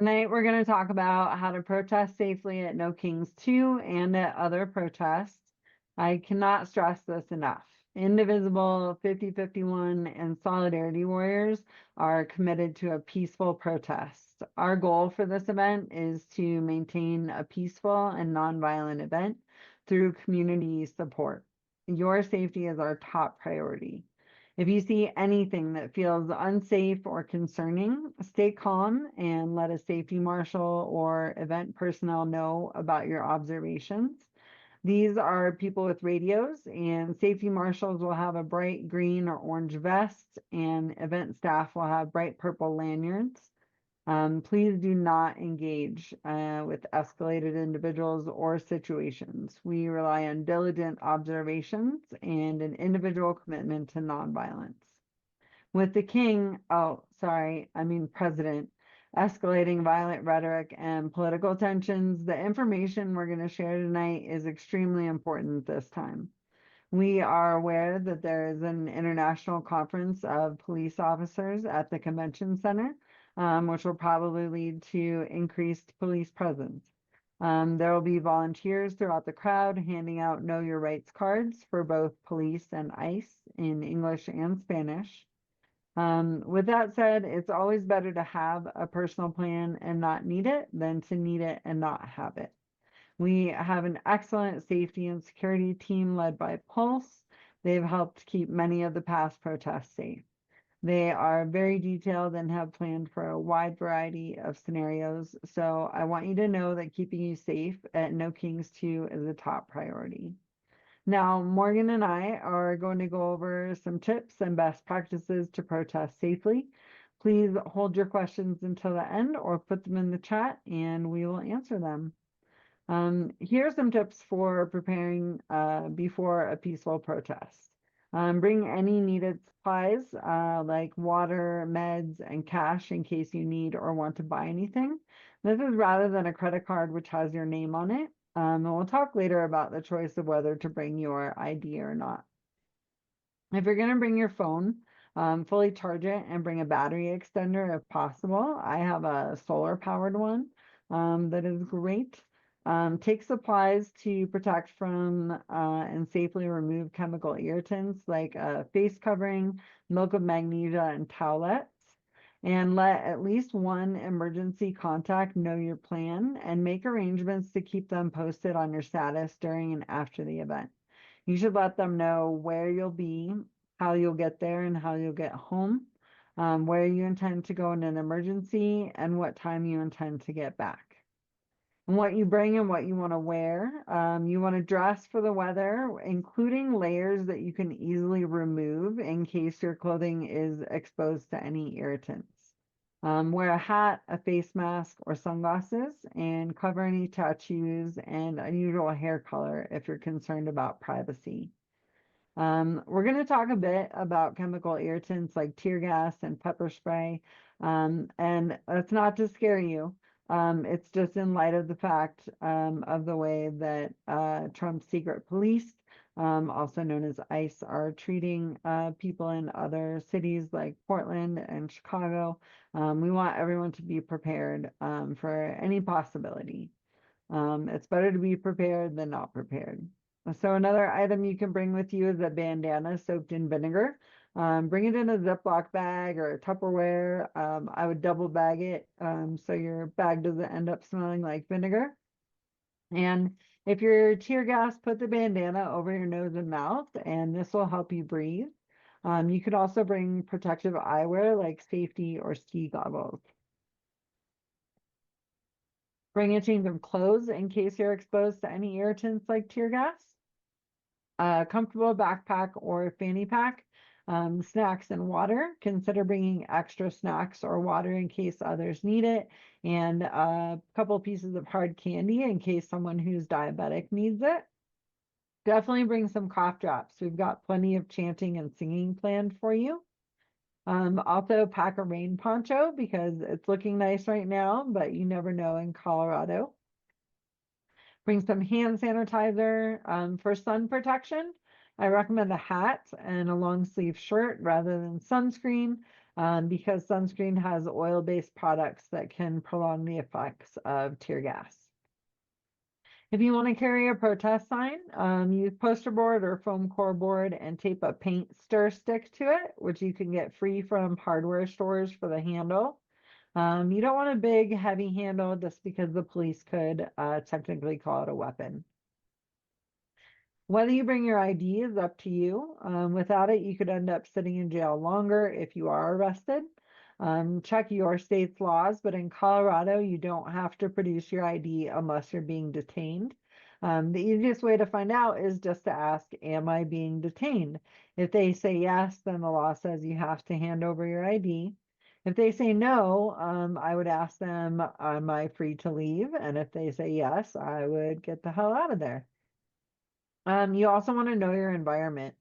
Tonight, we're going to talk about how to protest safely at No Kings 2 and at other protests. I cannot stress this enough. Indivisible, 5051, and Solidarity Warriors are committed to a peaceful protest. Our goal for this event is to maintain a peaceful and nonviolent event through community support. Your safety is our top priority. If you see anything that feels unsafe or concerning, stay calm and let a safety marshal or event personnel know about your observations. These are people with radios, and safety marshals will have a bright green or orange vest, and event staff will have bright purple lanyards. Please do not engage with escalated individuals or situations. We rely on diligent observations and an individual commitment to nonviolence. With the president, escalating violent rhetoric and political tensions, the information we're going to share tonight is extremely important this time. We are aware that there is an international conference of police officers at the convention center, which will probably lead to increased police presence. There will be volunteers throughout the crowd handing out Know Your Rights cards for both police and ICE in English and Spanish. With that said, it's always better to have a personal plan and not need it than to need it and not have it. We have an excellent safety and security team led by Pulse. They've helped keep many of the past protests safe. They are very detailed and have planned for a wide variety of scenarios. So I want you to know that keeping you safe at No Kings 2 is a top priority. Now, Morgan and I are going to go over some tips and best practices to protest safely. Please hold your questions until the end or put them in the chat and we will answer them. Here are some tips for preparing before a peaceful protest. Bring any needed supplies like water, meds, and cash in case you need or want to buy anything. This is rather than a credit card which has your name on it. And we'll talk later about the choice of whether to bring your ID or not. If you're going to bring your phone, fully charge it and bring a battery extender if possible. I have a solar powered one that is great. Take supplies to protect from and safely remove chemical irritants like face covering, milk of magnesia, and towelettes. And let at least one emergency contact know your plan and make arrangements to keep them posted on your status during and after the event. You should let them know where you'll be, how you'll get there, and how you'll get home, where you intend to go in an emergency, and what time you intend to get back. And what you bring and what you want to wear. You want to dress for the weather, including layers that you can easily remove in case your clothing is exposed to any irritants. Wear a hat, a face mask, or sunglasses, and cover any tattoos and unusual hair color if you're concerned about privacy. We're going to talk a bit about chemical irritants like tear gas and pepper spray, and that's not to scare you. It's just in light of the fact of the way that Trump's secret police, also known as ICE, are treating people in other cities like Portland and Chicago. We want everyone to be prepared for any possibility. It's better to be prepared than not prepared. So another item you can bring with you is a bandana soaked in vinegar. Bring it in a Ziploc bag or a Tupperware. I would double bag it so your bag doesn't end up smelling like vinegar. And if you're tear gas, put the bandana over your nose and mouth, and this will help you breathe. You could also bring protective eyewear like safety or ski goggles. Bring a change of clothes in case you're exposed to any irritants like tear gas. A comfortable backpack or fanny pack. Snacks and water. Consider bringing extra snacks or water in case others need it, and a couple pieces of hard candy in case someone who's diabetic needs it. Definitely bring some cough drops. We've got plenty of chanting and singing planned for you. Also pack a rain poncho because it's looking nice right now, but you never know in Colorado. Bring some hand sanitizer. For sun protection, I recommend a hat and a long sleeve shirt rather than sunscreen. because sunscreen has oil-based products that can prolong the effects of tear gas. If you want to carry a protest sign, use poster board or foam core board and tape a paint stir stick to it, which you can get free from hardware stores for the handle. You don't want a big, heavy handle just because the police could technically call it a weapon. Whether you bring your ID is up to you. Without it, you could end up sitting in jail longer if you are arrested. Check your state's laws, but in Colorado, you don't have to produce your ID unless you're being detained. The easiest way to find out is just to ask, am I being detained? If they say yes, then the law says you have to hand over your ID. If they say no, I would ask them, am I free to leave? And if they say yes, I would get the hell out of there. You also want to know your environment.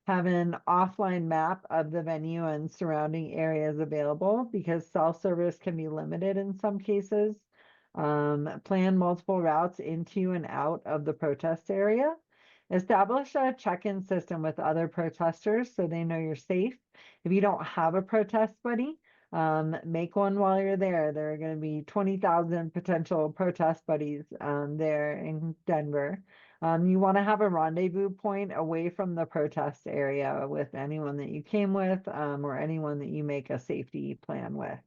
Have an offline map of the venue and surrounding areas available because self-service can be limited in some cases. Plan multiple routes into and out of the protest area. Establish a check-in system with other protesters so they know you're safe. If you don't have a protest buddy, make one while you're there. There are going to be 20,000 potential protest buddies there in Denver. You want to have a rendezvous point away from the protest area with anyone that you came with or anyone that you make a safety plan with.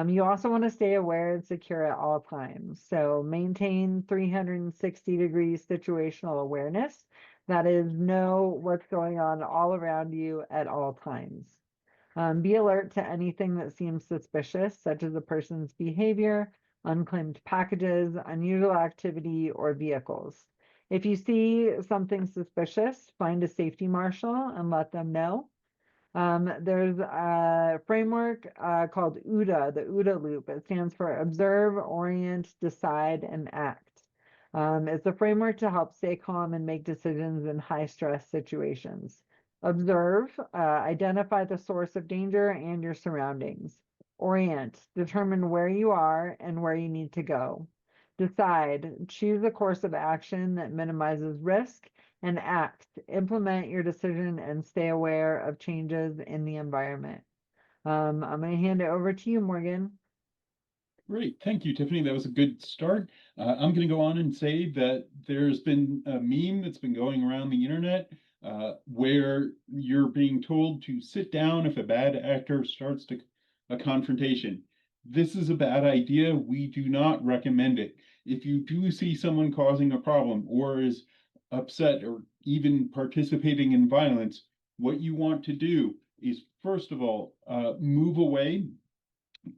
You also want to stay aware and secure at all times. So maintain 360-degree situational awareness. That is, know what's going on all around you at all times. Be alert to anything that seems suspicious, such as a person's behavior, unclaimed packages, unusual activity, or vehicles. If you see something suspicious, find a safety marshal and let them know. There's a framework called OODA, the OODA loop. It stands for Observe, Orient, Decide, and Act. It's a framework to help stay calm and make decisions in high stress situations. Observe, identify the source of danger and your surroundings. Orient, determine where you are and where you need to go. Decide, choose a course of action that minimizes risk, and act, implement your decision, and stay aware of changes in the environment. I'm going to hand it over to you, Morgan. Great. Thank you, Tiffany. That was a good start. I'm going to go on and say that there's been a meme that's been going around the internet where you're being told to sit down if a bad actor starts a confrontation. This is a bad idea. We do not recommend it. If you do see someone causing a problem or is upset or even participating in violence, what you want to do is, first of all, move away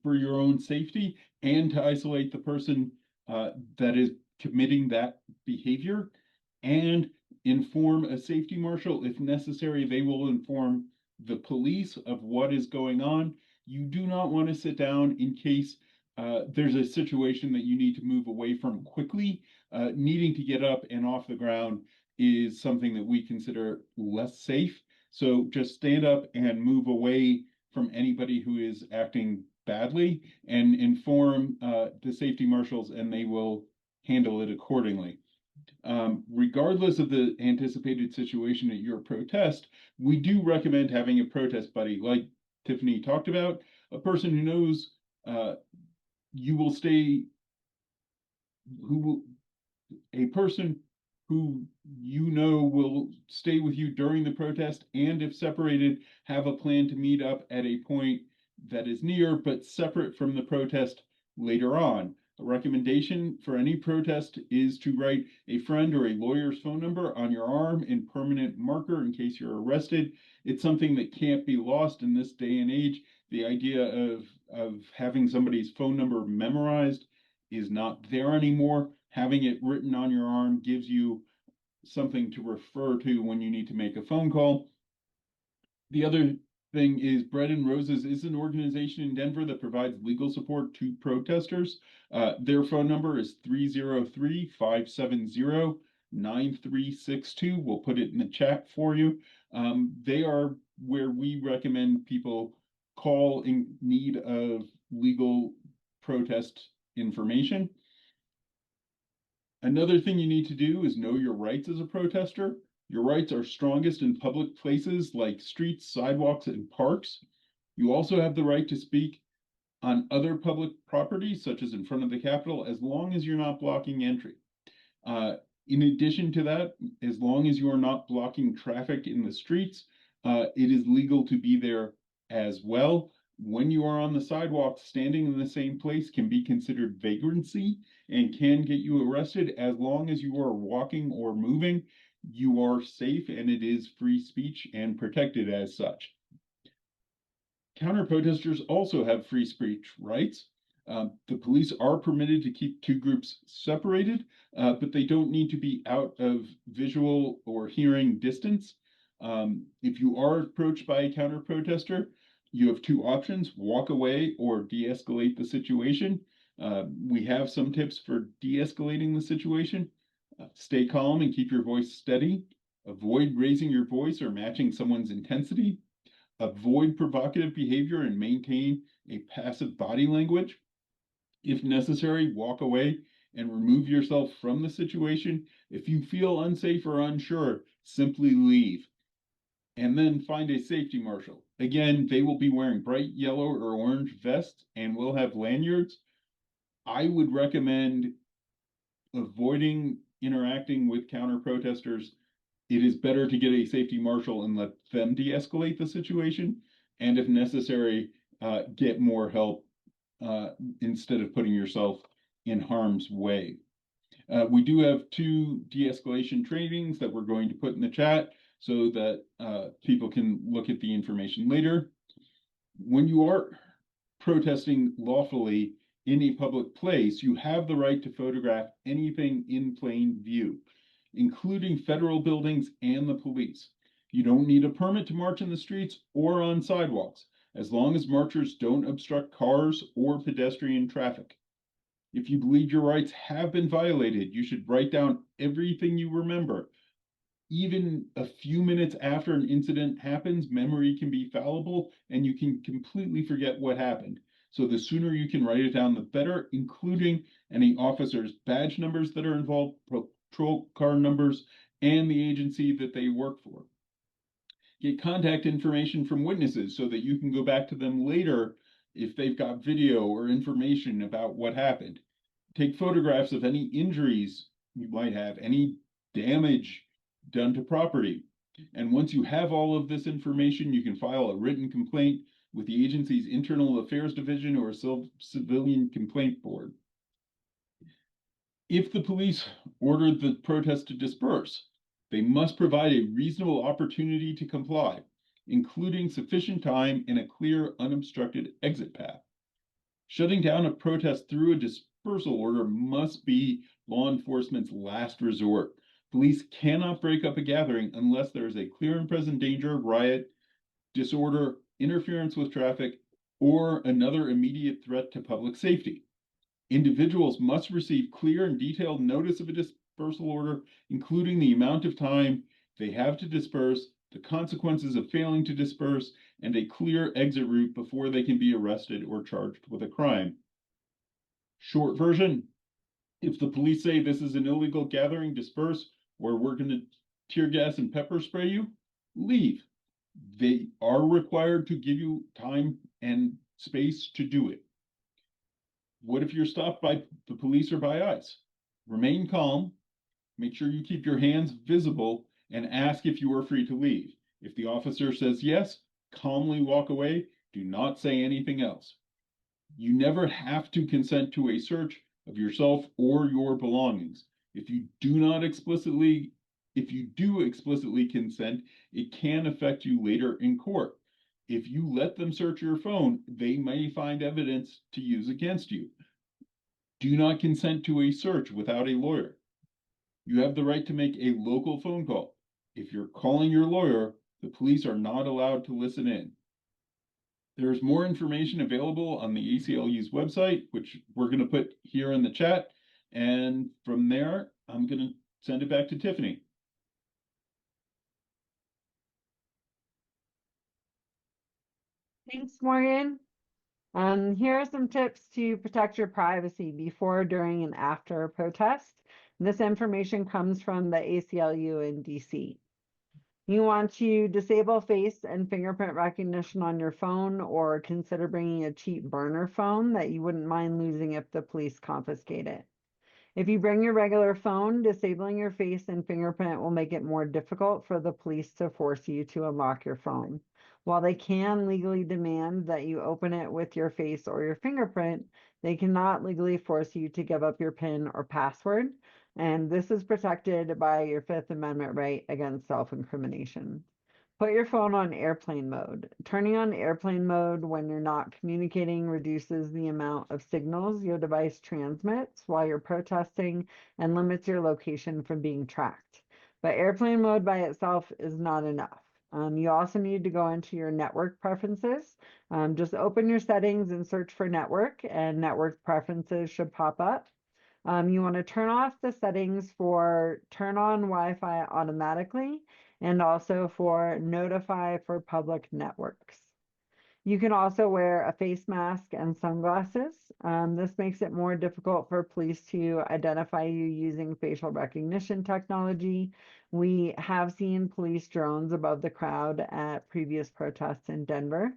for your own safety and to isolate the person that is committing that behavior, and inform a safety marshal. If necessary, they will inform the police of what is going on. You do not want to sit down in case there's a situation that you need to move away from quickly. Needing to get up and off the ground is something that we consider less safe. So just stand up and move away from anybody who is acting badly and inform the safety marshals, and they will handle it accordingly. Regardless of the anticipated situation at your protest, we do recommend having a protest buddy, like Tiffany talked about, a person who knows you will stay, a person who you know will stay with you during the protest, and if separated, have a plan to meet up at a point that is near but separate from the protest later on. A recommendation for any protest is to write a friend or a lawyer's phone number on your arm in permanent marker in case you're arrested. It's something that can't be lost in this day and age. The idea of having somebody's phone number memorized is not there anymore. Having it written on your arm gives you something to refer to when you need to make a phone call. The other thing is Bread and Roses is an organization in Denver that provides legal support to protesters. Their phone number is 303-570-9362. We'll put it in the chat for you. They are where we recommend people call in need of legal protest information. Another thing you need to do is know your rights as a protester. Your rights are strongest in public places like streets, sidewalks, and parks. You also have the right to speak on other public property, such as in front of the Capitol, as long as you're not blocking entry. In addition to that, as long as you are not blocking traffic in the streets, it is legal to be there as well. When you are on the sidewalk, standing in the same place can be considered vagrancy and can get you arrested. As long as you are walking or moving, you are safe and it is free speech and protected as such. Counter protesters also have free speech rights. The police are permitted to keep two groups separated, but they don't need to be out of visual or hearing distance. If you are approached by a counter protester, you have two options: walk away or de-escalate the situation. We have some tips for de-escalating the situation. Stay calm and keep your voice steady. Avoid raising your voice or matching someone's intensity. Avoid provocative behavior and maintain a passive body language. If necessary, walk away and remove yourself from the situation. If you feel unsafe or unsure, simply leave. And then find a safety marshal. Again, they will be wearing bright yellow or orange vests and will have lanyards. I would recommend avoiding interacting with counter protesters. It is better to get a safety marshal and let them de-escalate the situation, and if necessary, get more help instead of putting yourself in harm's way. We do have two de-escalation trainings that we're going to put in the chat so that people can look at the information later. When you are protesting lawfully in a public place, you have the right to photograph anything in plain view, including federal buildings and the police. You don't need a permit to march in the streets or on sidewalks, as long as marchers don't obstruct cars or pedestrian traffic. If you believe your rights have been violated, you should write down everything you remember. Even a few minutes after an incident happens, memory can be fallible and you can completely forget what happened. So the sooner you can write it down, the better, including any officers' badge numbers that are involved, patrol car numbers, and the agency that they work for. Get contact information from witnesses so that you can go back to them later if they've got video or information about what happened. Take photographs of any injuries you might have, any damage done to property. And once you have all of this information, you can file a written complaint with the agency's Internal Affairs Division or a civilian complaint board. If the police order the protest to disperse, they must provide a reasonable opportunity to comply, including sufficient time and a clear, unobstructed exit path. Shutting down a protest through a dispersal order must be law enforcement's last resort. Police cannot break up a gathering unless there is a clear and present danger of riot, disorder, interference with traffic, or another immediate threat to public safety. Individuals must receive clear and detailed notice of a dispersal order, including the amount of time they have to disperse, the consequences of failing to disperse, and a clear exit route before they can be arrested or charged with a crime. Short version: if the police say this is an illegal gathering, disperse, or we're going to tear gas and pepper spray you, leave. They are required to give you time and space to do it. What if you're stopped by the police or by ICE? Remain calm, make sure you keep your hands visible, and ask if you are free to leave. If the officer says yes, calmly walk away. Do not say anything else. You never have to consent to a search of yourself or your belongings. If you do explicitly consent, it can affect you later in court. If you let them search your phone, they may find evidence to use against you. Do not consent to a search without a lawyer. You have the right to make a local phone call. If you're calling your lawyer, the police are not allowed to listen in. There's more information available on the ACLU's website, which we're going to put here in the chat. And from there, I'm going to send it back to Tiffany. Thanks, Morgan. Here are some tips to protect your privacy before, during, and after a protest. This information comes from the ACLU in DC. You want to disable face and fingerprint recognition on your phone, or consider bringing a cheap burner phone that you wouldn't mind losing if the police confiscate it. If you bring your regular phone, disabling your face and fingerprint will make it more difficult for the police to force you to unlock your phone. While they can legally demand that you open it with your face or your fingerprint, they cannot legally force you to give up your PIN or password. And this is protected by your Fifth Amendment right against self-incrimination. Put your phone on airplane mode. Turning on airplane mode when you're not communicating reduces the amount of signals your device transmits while you're protesting and limits your location from being tracked. But airplane mode by itself is not enough. You also need to go into your network preferences. Just open your settings and search for network, and network preferences should pop up. You want to turn off the settings for turn on Wi-Fi automatically and also for notify for public networks. You can also wear a face mask and sunglasses. This makes it more difficult for police to identify you using facial recognition technology. We have seen police drones above the crowd at previous protests in Denver.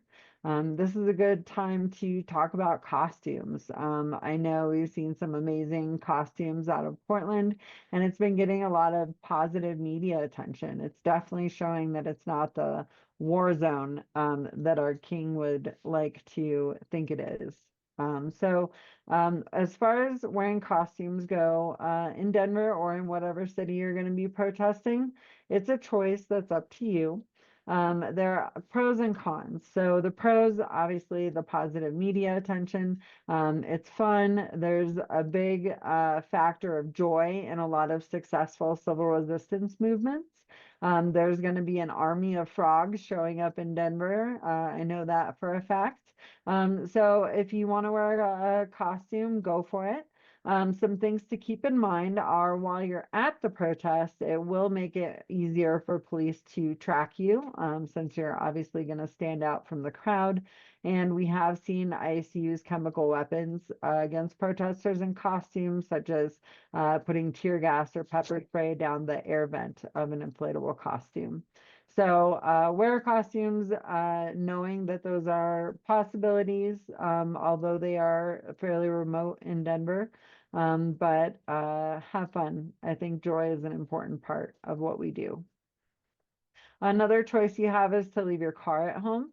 This is a good time to talk about costumes. I know we've seen some amazing costumes out of Portland, and it's been getting a lot of positive media attention. It's definitely showing that it's not the war zone that our king would like to think it is. As far as wearing costumes go, in Denver or in whatever city you're going to be protesting, it's a choice that's up to you. There are pros and cons. So the pros, obviously, the positive media attention. It's fun. There's a big factor of joy in a lot of successful civil resistance movements. There's going to be an army of frogs showing up in Denver. I know that for a fact. So if you want to wear a costume, go for it. Some things to keep in mind are while you're at the protest, it will make it easier for police to track you since you're obviously going to stand out from the crowd. And we have seen ICE use chemical weapons against protesters in costumes, such as putting tear gas or pepper spray down the air vent of an inflatable costume. So wear costumes, knowing that those are possibilities, although they are fairly remote in Denver. But have fun. I think joy is an important part of what we do. Another choice you have is to leave your car at home.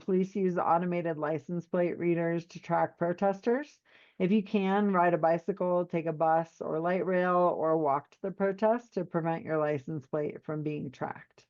Police use automated license plate readers to track protesters. If you can, ride a bicycle, take a bus or light rail, or walk to the protest to prevent your license plate from being tracked.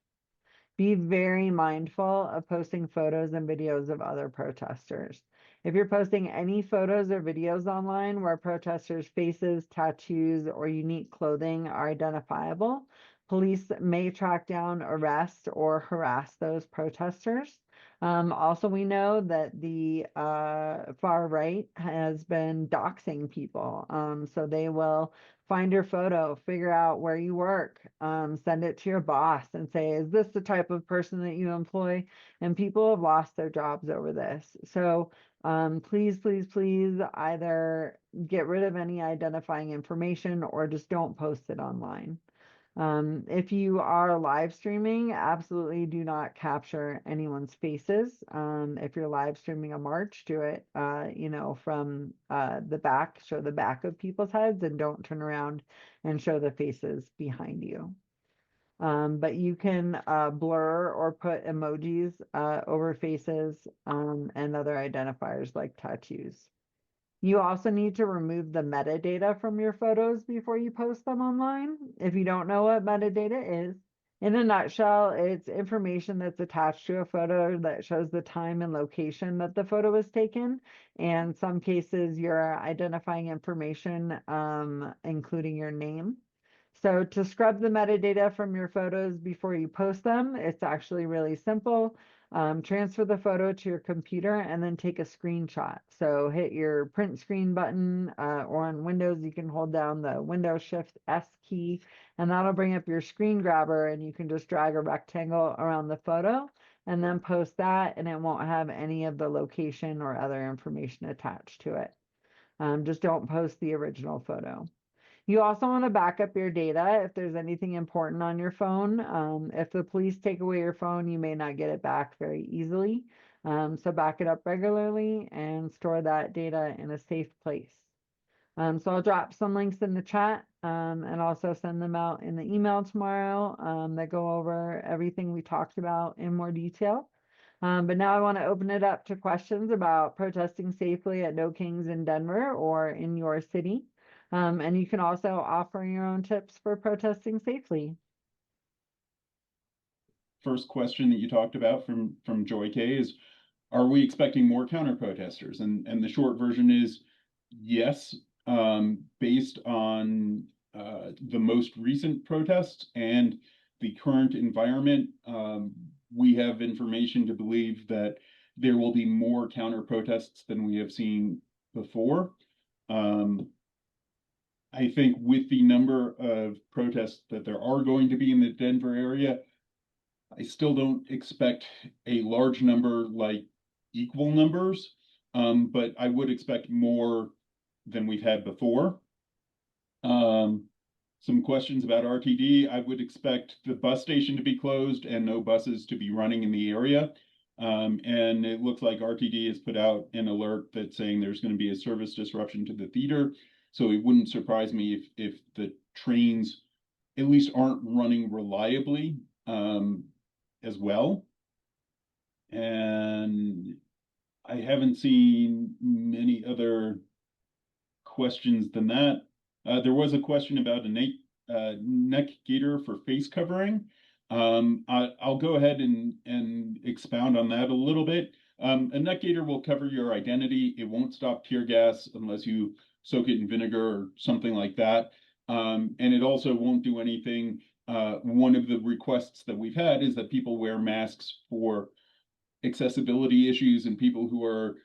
Be very mindful of posting photos and videos of other protesters. If you're posting any photos or videos online where protesters' faces, tattoos, or unique clothing are identifiable, police may track down, arrest, or harass those protesters. Also, we know that the far right has been doxing people. So they will find your photo, figure out where you work, send it to your boss and say, is this the type of person that you employ? And people have lost their jobs over this. So please, please, please either get rid of any identifying information or just don't post it online. If you are live streaming, absolutely do not capture anyone's faces. If you're live streaming a march, do it, from the back, show the back of people's heads and don't turn around and show the faces behind you. But you can blur or put emojis over faces and other identifiers like tattoos. You also need to remove the metadata from your photos before you post them online. If you don't know what metadata is, in a nutshell, it's information that's attached to a photo that shows the time and location that the photo was taken. And some cases, your identifying information, including your name. So to scrub the metadata from your photos before you post them, it's actually really simple. Transfer the photo to your computer and then take a screenshot. So hit your print screen button, or on Windows, you can hold down the Windows Shift S key, and that'll bring up your screen grabber, and you can just drag a rectangle around the photo and then post that, and it won't have any of the location or other information attached to it. Just don't post the original photo. You also want to back up your data if there's anything important on your phone. If the police take away your phone, you may not get it back very easily. So back it up regularly and store that data in a safe place. So I'll drop some links in the chat and also send them out in the email tomorrow that go over everything we talked about in more detail. But now I want to open it up to questions about protesting safely at No Kings in Denver or in your city. And you can also offer your own tips for protesting safely. First question that you talked about from Joy K is, are we expecting more counter protesters? And the short version is yes, based on the most recent protests and the current environment, we have information to believe that there will be more counter protests than we have seen before. I think with the number of protests that there are going to be in the Denver area, I still don't expect a large number, like equal numbers, but I would expect more than we've had before. Some questions about RTD. I would expect the bus station to be closed and no buses to be running in the area. And it looks like RTD has put out an alert that's saying there's going to be a service disruption to the theater. So it wouldn't surprise me if the trains at least aren't running reliably as well. And I haven't seen many other questions than that. There was a question about a neck gaiter for face covering. I'll go ahead and expound on that a little bit. A neck gaiter will cover your identity. It won't stop tear gas unless you soak it in vinegar or something like that. And it also won't do anything. One of the requests that we've had is that people wear masks for accessibility issues and people who are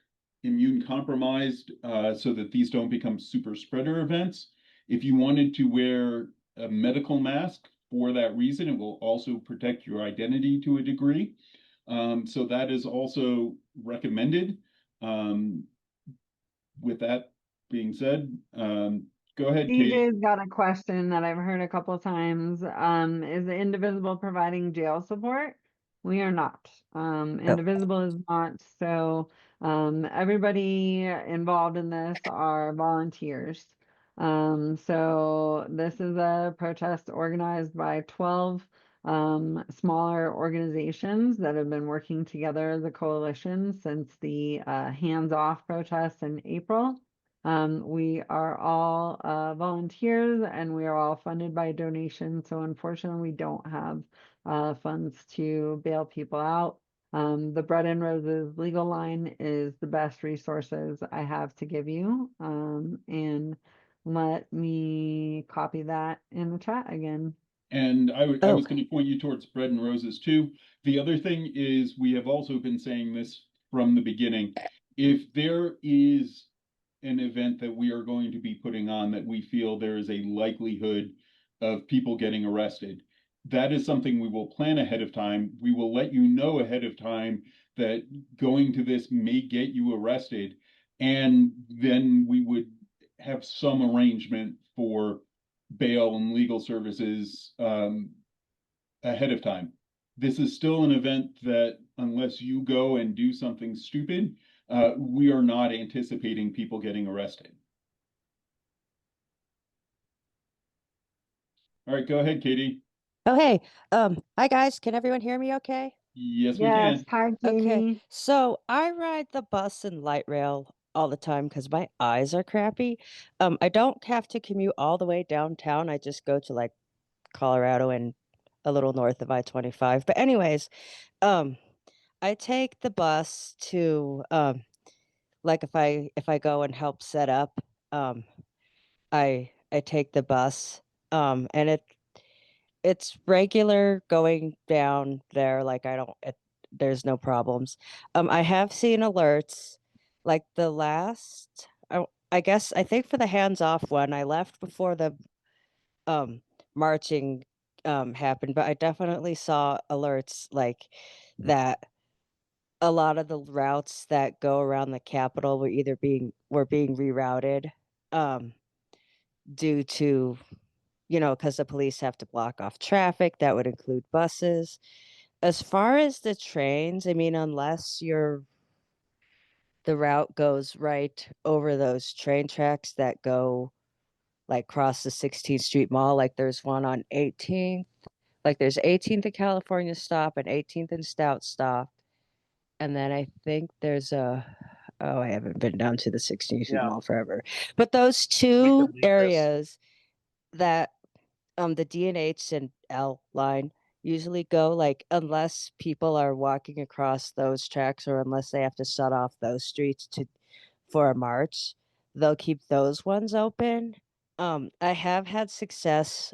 immune compromised, so that these don't become super spreader events. If you wanted to wear a medical mask for that reason, it will also protect your identity to a degree. So that is also recommended. With that being said, go ahead, Katie. DJ's got a question that I've heard a couple times. Is the Indivisible providing jail support? We are not. Oh, Indivisible is not. So everybody involved in this are volunteers. So this is a protest organized by 12 smaller organizations that have been working together as a coalition since the Hands Off protests in April. We are all volunteers and we are all funded by donations. So unfortunately, we don't have funds to bail people out. The Bread and Roses legal line is the best resources I have to give you. And let me copy that in the chat again. And I oh, was going to point you towards Bread and Roses too. The other thing is, we have also been saying this from the beginning. If there is an event that we are going to be putting on that we feel there is a likelihood of people getting arrested, that is something we will plan ahead of time. We will let you know ahead of time that going to this may get you arrested, and then we would have some arrangement for bail and legal services ahead of time. This is still an event that, unless you go and do something stupid, we are not anticipating people getting arrested. All right, go ahead, Katie. oh, hey. Hi guys. Can everyone hear me okay? Yes, we Yes, can. hi, Okay. Katie. So I ride the bus and light rail all the time because my eyes are crappy. I don't have to commute all the way downtown. I just go to like Colorado and a little north of I-25. But anyways, um, I take the bus to like if I go and help set up, um, I take the bus. And it's regular going down there, like, I don't there's no problems. I have seen alerts, like, the last I think for the hands-off one, I left before the, um, marching, happened, but I definitely saw alerts, like, that a lot of the routes that go around the Capitol were being rerouted, um due to, because the police have to block off traffic. That would include buses. As far as the trains, I mean, unless the route goes right over those train tracks that go like cross the 16th Street Mall, like there's one on 18th, like there's 18th and California stop and 18th and Stout stop. And then I think there's I haven't been down to the 16th Street Yeah. Mall forever. But those We two could leave this. areas that the D&H and L line usually go, like, unless people are walking across those tracks or unless they have to shut off those streets for a march, they'll keep those ones open. I have had success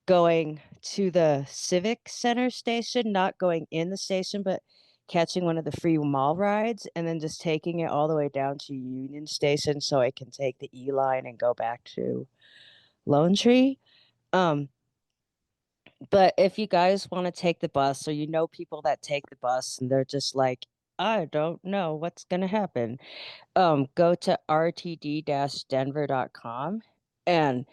going to the Civic Center station, not going in the station, but catching one of the free mall rides and then just taking it all the way down to Union Station so I can take the E line and go back to Lone Tree. But if you guys want to take the bus or people that take the bus and they're just like, I don't know what's gonna happen, go to rtd-denver.com and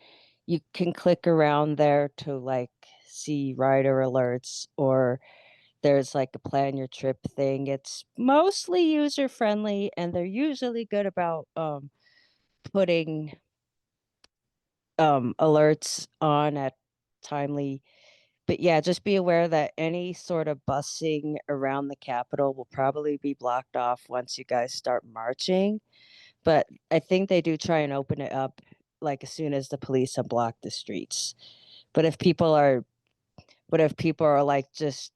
you can click around there to like see rider alerts, or there's like a plan your trip thing. It's mostly user friendly and they're usually good about putting alerts on at timely. But yeah, just be aware that any sort of busing around the Capitol will probably be blocked off once you guys start marching. But I think they do try and open it up like as soon as the police unblock the streets. But if people are like just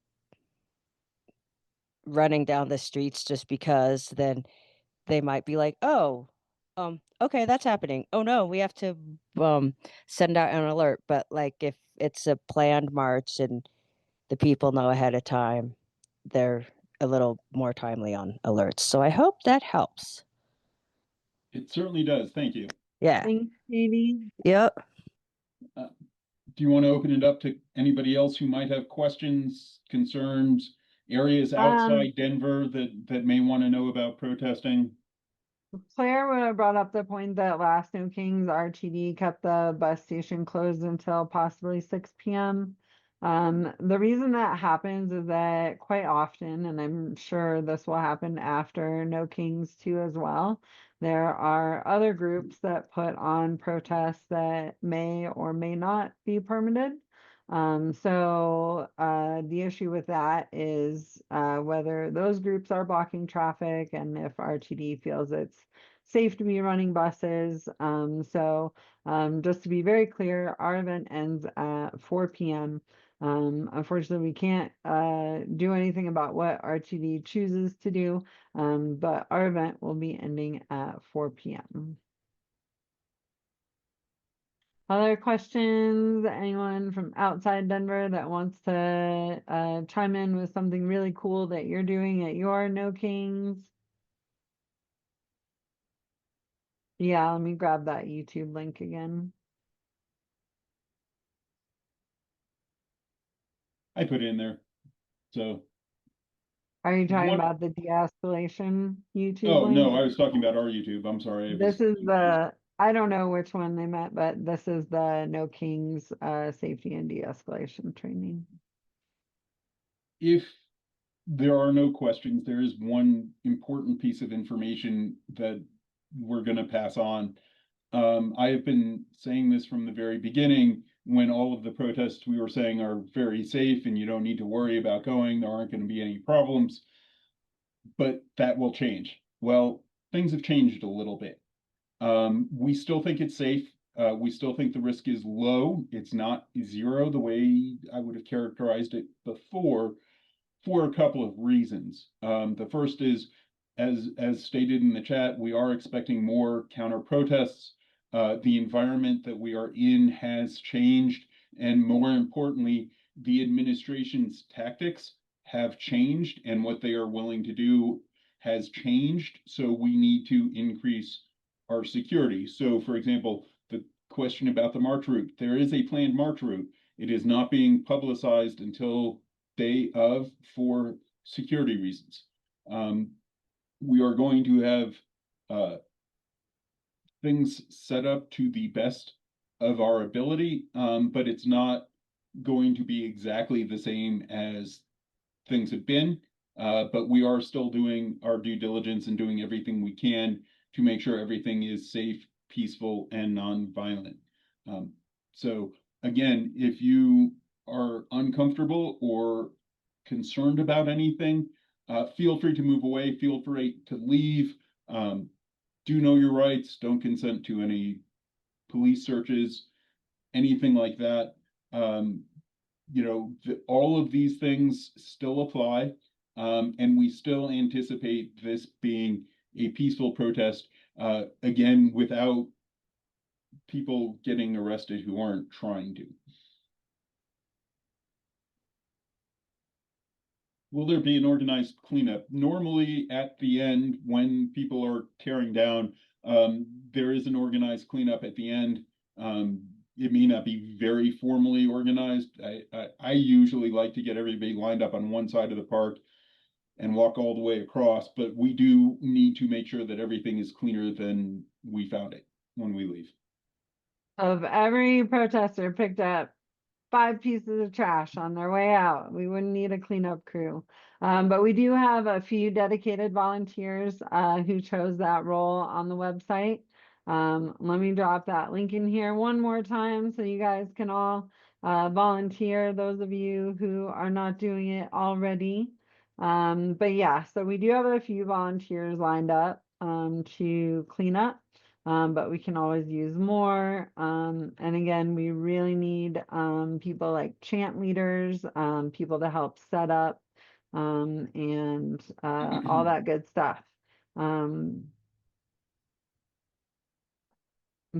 running down the streets just because, then they might be like, "Oh, okay, that's happening. Oh no, we have to send out an alert." But like if it's a planned march and the people know ahead of time, they're a little more timely on alerts. So I hope that helps. It certainly does. Thank you. Yeah. Thanks, Katie. Yep. Do you want to open it up to anybody else who might have questions, concerns, areas outside Denver that may want to know about protesting? Claire would have brought up the point that last No Kings RTD kept the bus station closed until possibly 6 p.m. The reason that happens is that quite often, and I'm sure this will happen after No Kings too as well, there are other groups that put on protests that may or may not be permitted. The issue with that is whether those groups are blocking traffic and if RTD feels it's safe to be running buses. Just to be very clear, our event ends at 4 p.m. Unfortunately, we can't do anything about what RTD chooses to do, but our event will be ending at 4 p.m. Other questions? Anyone from outside Denver that wants to chime in with something really cool that you're doing at your No Kings? Yeah, let me grab that YouTube link again. I put it in there. So, Are you talking What- about the de-escalation YouTube oh, link? no, I was talking about our YouTube. I'm sorry. This is the, I don't know which one they meant, but this is the No Kings safety and de-escalation training. If there are no questions, there is one important piece of information that we're going to pass on. I have been saying this from the very beginning. When all of the protests we were saying are very safe and you don't need to worry about going, there aren't going to be any problems, but that will change. Well, things have changed a little bit. We still think it's safe. We still think the risk is low. It's not zero the way I would have characterized it before, for a couple of reasons. The first is, as stated in the chat, we are expecting more counter protests. The environment that we are in has changed, and more importantly, the administration's tactics have changed, and what they are willing to do has changed. So we need to increase our security. So, for example, the question about the march route, there is a planned march route. It is not being publicized until day of for security reasons. We are going to have things set up to the best of our ability, but it's not going to be exactly the same as things have been. But we are still doing our due diligence and doing everything we can to make sure everything is safe, peaceful, and non-violent. So again, if you are uncomfortable or concerned about anything, feel free to move away, feel free to leave. Do know your rights, don't consent to any police searches, anything like that. All of these things still apply, and we still anticipate this being a peaceful protest, again, without people getting arrested who aren't trying to. Will there be an organized cleanup? Normally, at the end, when people are tearing down, there is an organized cleanup at the end. It may not be very formally organized. I usually like to get everybody lined up on one side of the park and walk all the way across, but we do need to make sure that everything is cleaner than we found it when we leave. If every protester picked up 5 pieces of trash on their way out, we wouldn't need a cleanup crew. But we do have a few dedicated volunteers who chose that role on the website. Let me drop that link in here one more time so you guys can all volunteer, those of you who are not doing it already. But yeah, so we do have a few volunteers lined up to clean up. But we can always use more. And again, we really need people like chant leaders, people to help set up, and all that good stuff.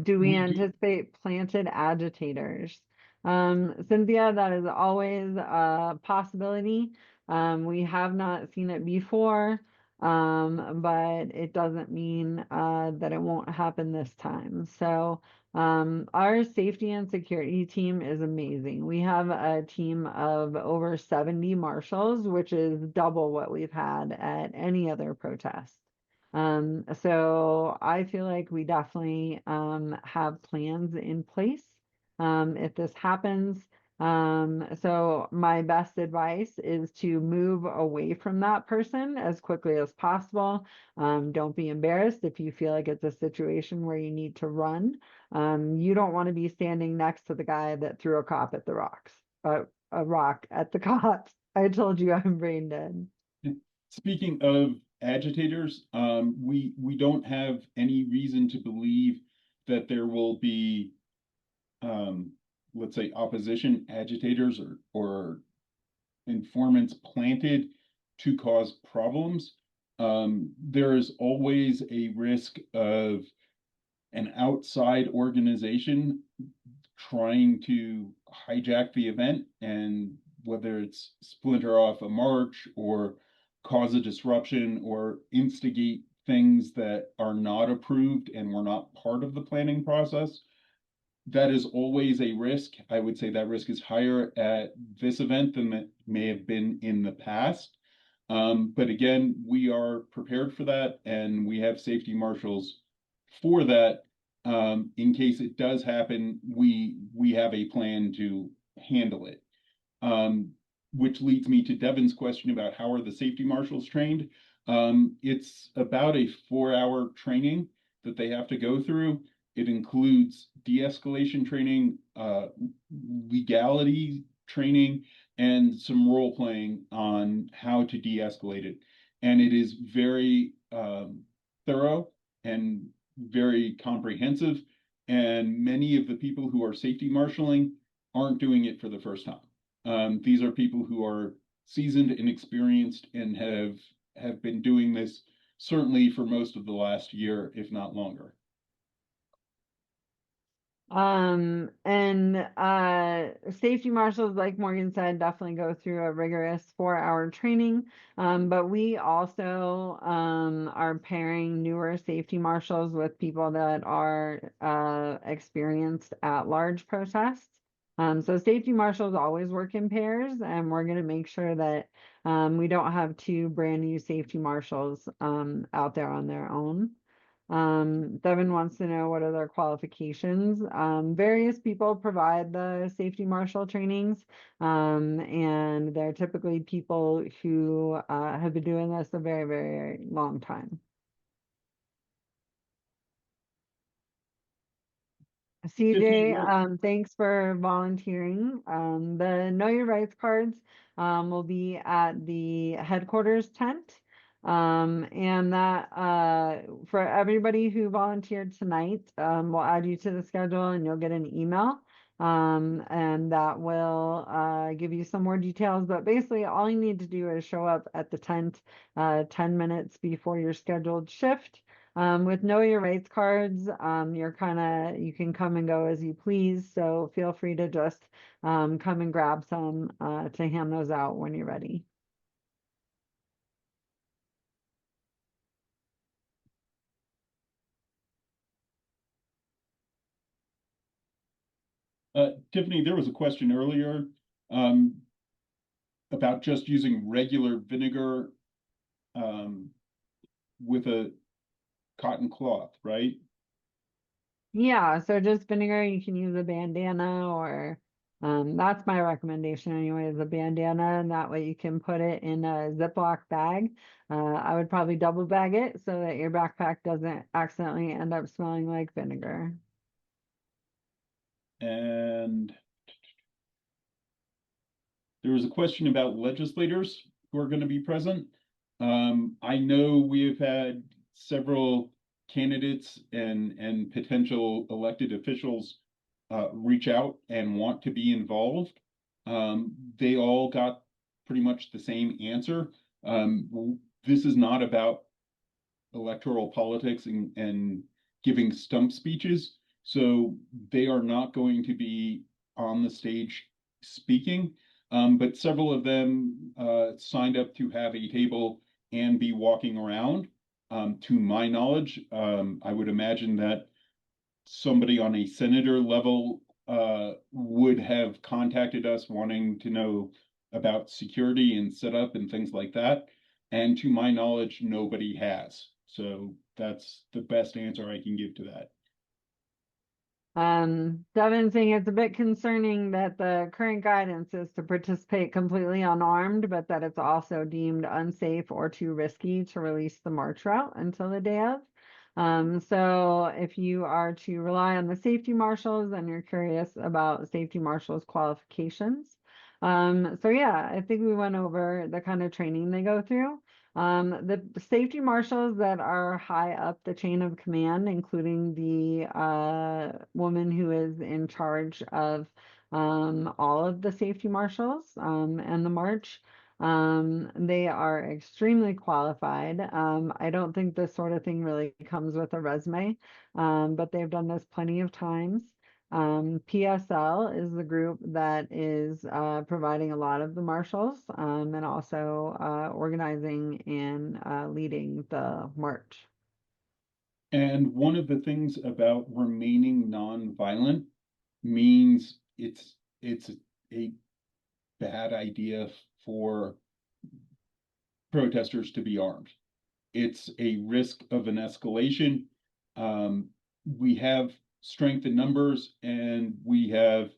Do we We do. anticipate planted agitators? Cynthia, that is always a possibility. We have not seen it before, but it doesn't mean that it won't happen this time. So our safety and security team is amazing. We have a team of over 70 marshals, which is double what we've had at any other protest. So I feel like we definitely have plans in place if this happens. So my best advice is to move away from that person as quickly as possible. Don't be embarrassed if you feel like it's a situation where you need to run. You don't want to be standing next to the guy that threw a rock at the cops. I told you I'm brain dead. Speaking of agitators, we don't have any reason to believe that there will be, let's say, opposition agitators or informants planted to cause problems. There is always a risk of an outside organization trying to hijack the event, and whether it's splinter off a march or cause a disruption or instigate things that are not approved and were not part of the planning process. That is always a risk. I would say that risk is higher at this event than it may have been in the past. But again, we are prepared for that, and we have safety marshals for that. In case it does happen, we have a plan to handle it. Which leads me to Devin's question about how are the safety marshals trained. It's about a 4-hour training that they have to go through. It includes de-escalation training, legality training, and some role playing on how to de-escalate it. And it is very thorough and very comprehensive. And many of the people who are safety marshaling aren't doing it for the first time. These are people who are seasoned and experienced and have been doing this certainly for most of the last year, if not longer. Safety marshals, like Morgan said, definitely go through a rigorous 4-hour training. But we also are pairing newer safety marshals with people that are experienced at large protests. So safety marshals always work in pairs, and we're going to make sure that we don't have 2 brand new safety marshals out there on their own. Devin wants to know what are their qualifications. Various people provide the safety marshal trainings, and they're typically people who have been doing this a very, very long time. Tiffany, CJ, thanks for volunteering. The Know Your Rights cards will be at the headquarters tent. And that for everybody who volunteered tonight, we'll add you to the schedule and you'll get an email. And that will give you some more details. But basically, all you need to do is show up at the tent 10 minutes before your scheduled shift. With Know Your Rights cards, you can come and go as you please. So feel free to just come and grab some to hand those out when you're ready. Tiffany, there was a question earlier um, about just using regular vinegar with a cotton cloth, right? Yeah, so just vinegar, you can use a bandana or that's my recommendation anyway, is a bandana, and that way you can put it in a Ziploc bag. I would probably double bag it so that your backpack doesn't accidentally end up smelling like vinegar. And there was a question about legislators who are going to be present. I know we have had several candidates and potential elected officials reach out and want to be involved. They all got pretty much the same answer. This is not about electoral politics and giving stump speeches. So they are not going to be on the stage speaking. But several of them signed up to have a table and be walking around. To my knowledge, I would imagine that somebody on a senator level would have contacted us wanting to know about security and setup and things like that. And to my knowledge, nobody has. So that's the best answer I can give to that. Devin saying it's a bit concerning that the current guidance is to participate completely unarmed, but that it's also deemed unsafe or too risky to release the march route until the day of. So if you are to rely on the safety marshals and you're curious about safety marshals qualifications. So yeah, I think we went over the kind of training they go through. The safety marshals that are high up the chain of command, including the woman who is in charge of all of the safety marshals and the march, they are extremely qualified. I don't think this sort of thing really comes with a resume, but they've done this plenty of times. PSL is the group that is providing a lot of the marshals and also organizing and leading the march. And one of the things about remaining nonviolent means it's a bad idea for protesters to be armed. It's a risk of an escalation. We have strength in numbers and we have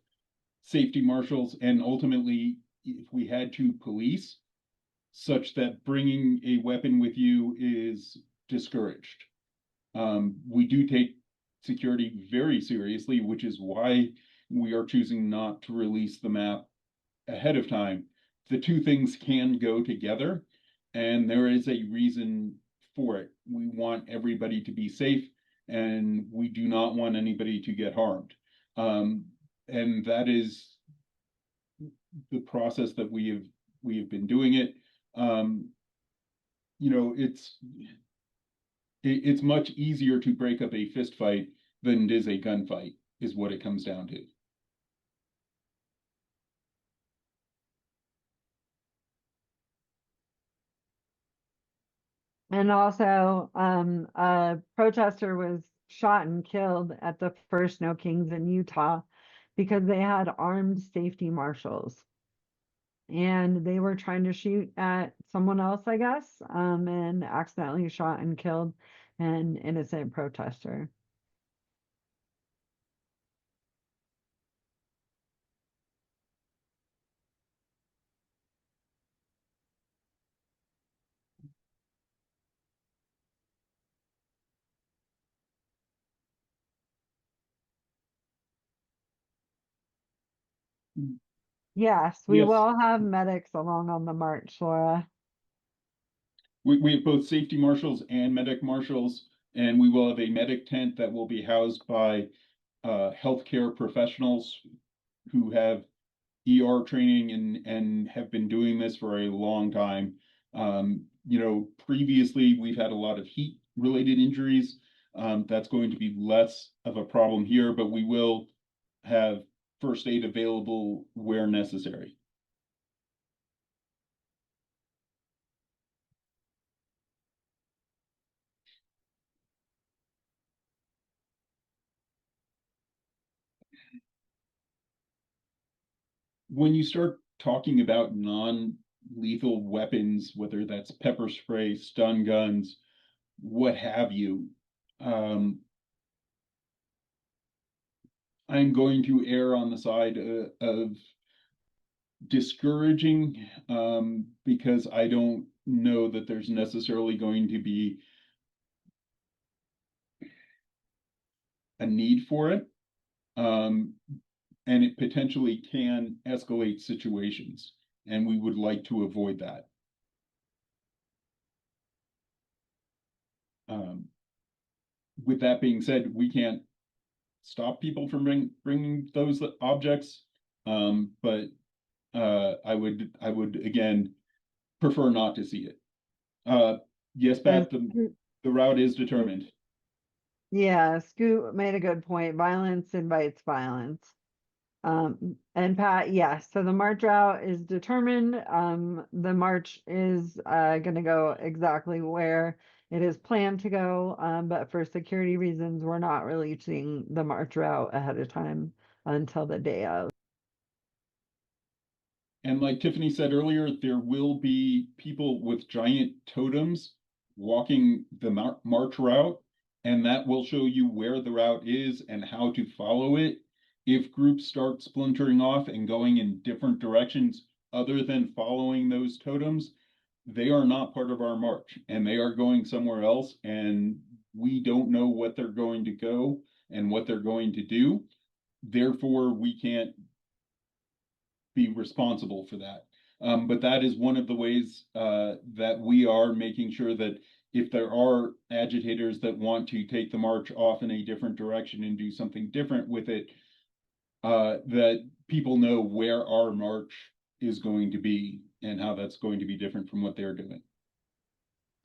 safety marshals, and ultimately, if we had to, police, such that bringing a weapon with you is discouraged. We do take security very seriously, which is why we are choosing not to release the map ahead of time. The two things can go together, and there is a reason for it. We want everybody to be safe, and we do not want anybody to get harmed. And that is the process that we have been doing it. You know, it's much easier to break up a fist fight than it is a gunfight, is what it comes down to. And also, a protester was shot and killed at the first No Kings in Utah because they had armed safety marshals. and they were trying to shoot at someone else, I guess, and accidentally shot and killed an innocent protester. Yes, we Yes, will have medics along on the march, Laura. we have both safety marshals and medic marshals, and we will have a medic tent that will be housed by healthcare professionals who have ER training and have been doing this for a long time. Previously we've had a lot of heat related injuries. That's going to be less of a problem here, but we will have first aid available where necessary. When you start talking about non-lethal weapons, whether that's pepper spray, stun guns, what have you, I'm going to err on the side of discouraging, because I don't know that there's necessarily going to be a need for it. And it potentially can escalate situations, and we would like to avoid that. With that being said, we can't stop people from bringing those objects, but I would again prefer not to see it. Yes, Pat, the route is determined. Yeah, Scoot made a good point. Violence invites violence. And Pat, yes, so the march route is determined. The march is gonna go exactly where it is planned to go. But for security reasons, we're not releasing the march route ahead of time until the day of. And like Tiffany said earlier, there will be people with giant totems walking the march route, and that will show you where the route is and how to follow it. If groups start splintering off and going in different directions other than following those totems, they are not part of our march and they are going somewhere else, and we don't know what they're going to go and what they're going to do. Therefore, we can't be responsible for that. But that is one of the ways that we are making sure that if there are agitators that want to take the march off in a different direction and do something different with it, that people know where our march is going to be and how that's going to be different from what they're doing.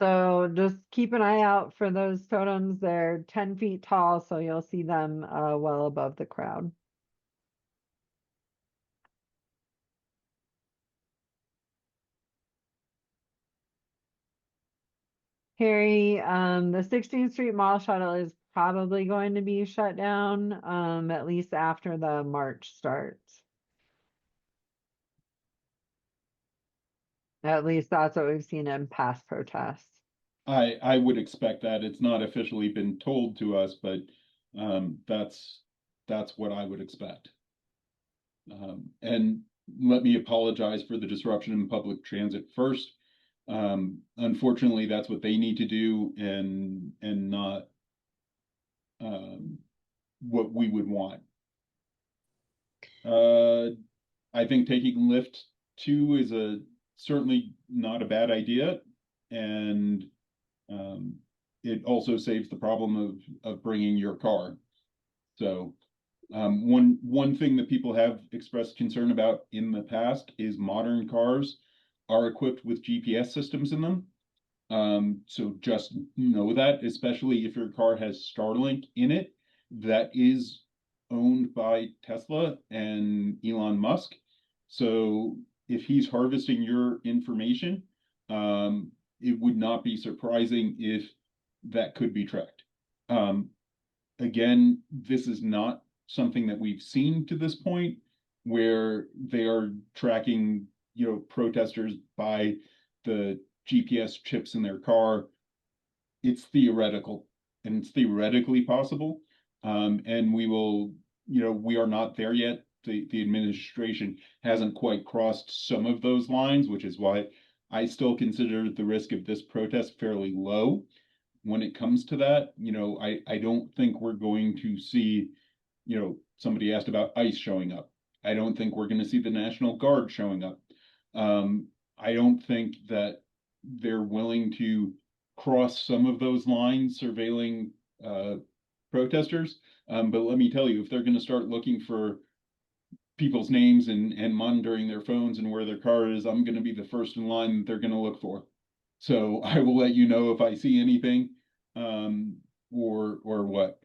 So just keep an eye out for those totems. They're 10 feet tall, so you'll see them well above the crowd. Harry, the 16th Street Mall shuttle is probably going to be shut down, at least after the march starts. At least that's what we've seen in past protests. I would expect that. It's not officially been told to us, but that's what I would expect. And let me apologize for the disruption in public transit first. Unfortunately, that's what they need to do, and not what we would want. I think taking Lyft 2 is certainly not a bad idea, and it also saves the problem of bringing your car. So one thing that people have expressed concern about in the past is modern cars are equipped with GPS systems in them. So just know that, especially if your car has Starlink in it, that is owned by Tesla and Elon Musk. So if he's harvesting your information, it would not be surprising if that could be tracked. Again, this is not something that we've seen to this point where they are tracking protesters buy the GPS chips in their car. It's theoretical, and it's theoretically possible. And we are not there yet. The administration hasn't quite crossed some of those lines, which is why I still consider the risk of this protest fairly low when it comes to that. I don't think we're going to see, somebody asked about ICE showing up. I don't think we're going to see the National Guard showing up. I don't think that they're willing to cross some of those lines surveilling protesters. But let me tell you, if they're going to start looking for people's names and monitoring their phones and where their car is, I'm going to be the first in line that they're going to look for. So I will let you know if I see anything, or what.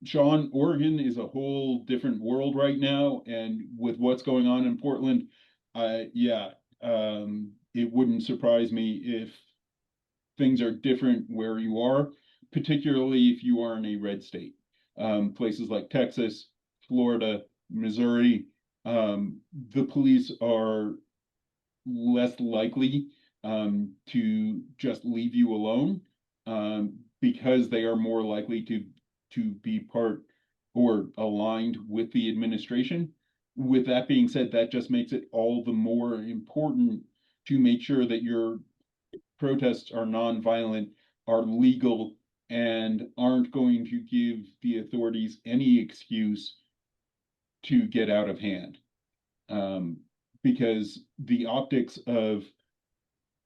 Sean, Oregon is a whole different world right now, and with what's going on in Portland, yeah, it wouldn't surprise me if things are different where you are, particularly if you are in a red state. Places like Texas, Florida, Missouri, the police are less likely to just leave you alone, because they are more likely to be part or aligned with the administration. With that being said, that just makes it all the more important to make sure that your protests are nonviolent, are legal, and aren't going to give the authorities any excuse to get out of hand. Because the optics of